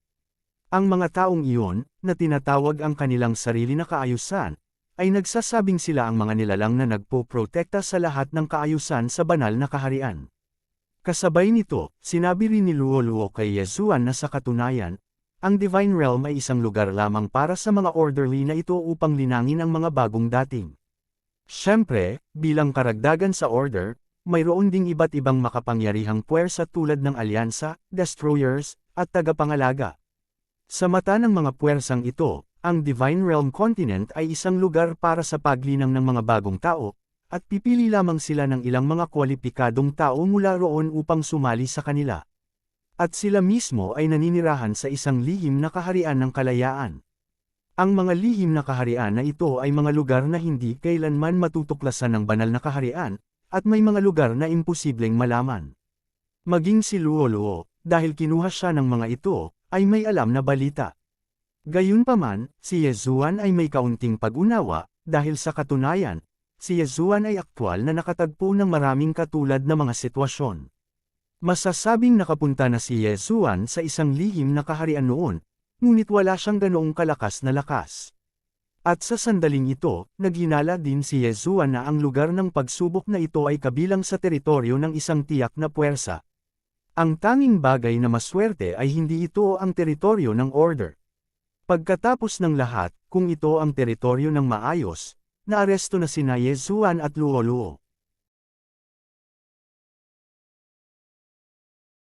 Speaker 1: Ang mga taong iyon, na tinatawag ang kanilang sarili na kaayusan, ay nagsasabing sila ang mga nilalang na nagpoprotekta sa lahat ng kaayusan sa banal na kaharian. Kasabay nito, sinabi rin ni Luoluo kay Yezuan na sa katunayan, ang Divine Realm ay isang lugar lamang para sa mga orderly na ito upang linangin ang mga bagong dating. Siyempre, bilang karagdagan sa order, mayroon ding iba't ibang makapangyarihang puwersa tulad ng alyansa, destroyers, at tagapangalaga. Sa mata ng mga puwersang ito, ang Divine Realm Continent ay isang lugar para sa paglinang ng mga bagong tao, at pipili lamang sila ng ilang mga kwalipikadong tao mula roon upang sumali sa kanila. At sila mismo ay naninirahan sa isang lihim na kaharian ng kalayaan. Ang mga lihim na kaharian na ito ay mga lugar na hindi kailanman matutuklasan ng banal na kaharian, at may mga lugar na imposibleng malaman. Maging si Luoluo, dahil kinuha siya ng mga ito, ay may alam na balita. Gayunpaman, si Yezuan ay may kaunting pag-unawa, dahil sa katunayan, si Yezuan ay aktwal na nakatagpo ng maraming katulad na mga sitwasyon. Masasabing nakapunta na si Yezuan sa isang lihim na kaharian noon, ngunit wala siyang ganoong kalakas na lakas. At sa sandaling ito, naghinala din si Yezuan na ang lugar ng pagsubok na ito ay kabilang sa teritoryo ng isang tiyak na puwersa. Ang tanging bagay na maswerte ay hindi ito ang teritoryo ng order. Pagkatapos ng lahat, kung ito ang teritoryo ng maayos, naaresto na sina Yezuan at Luoluo.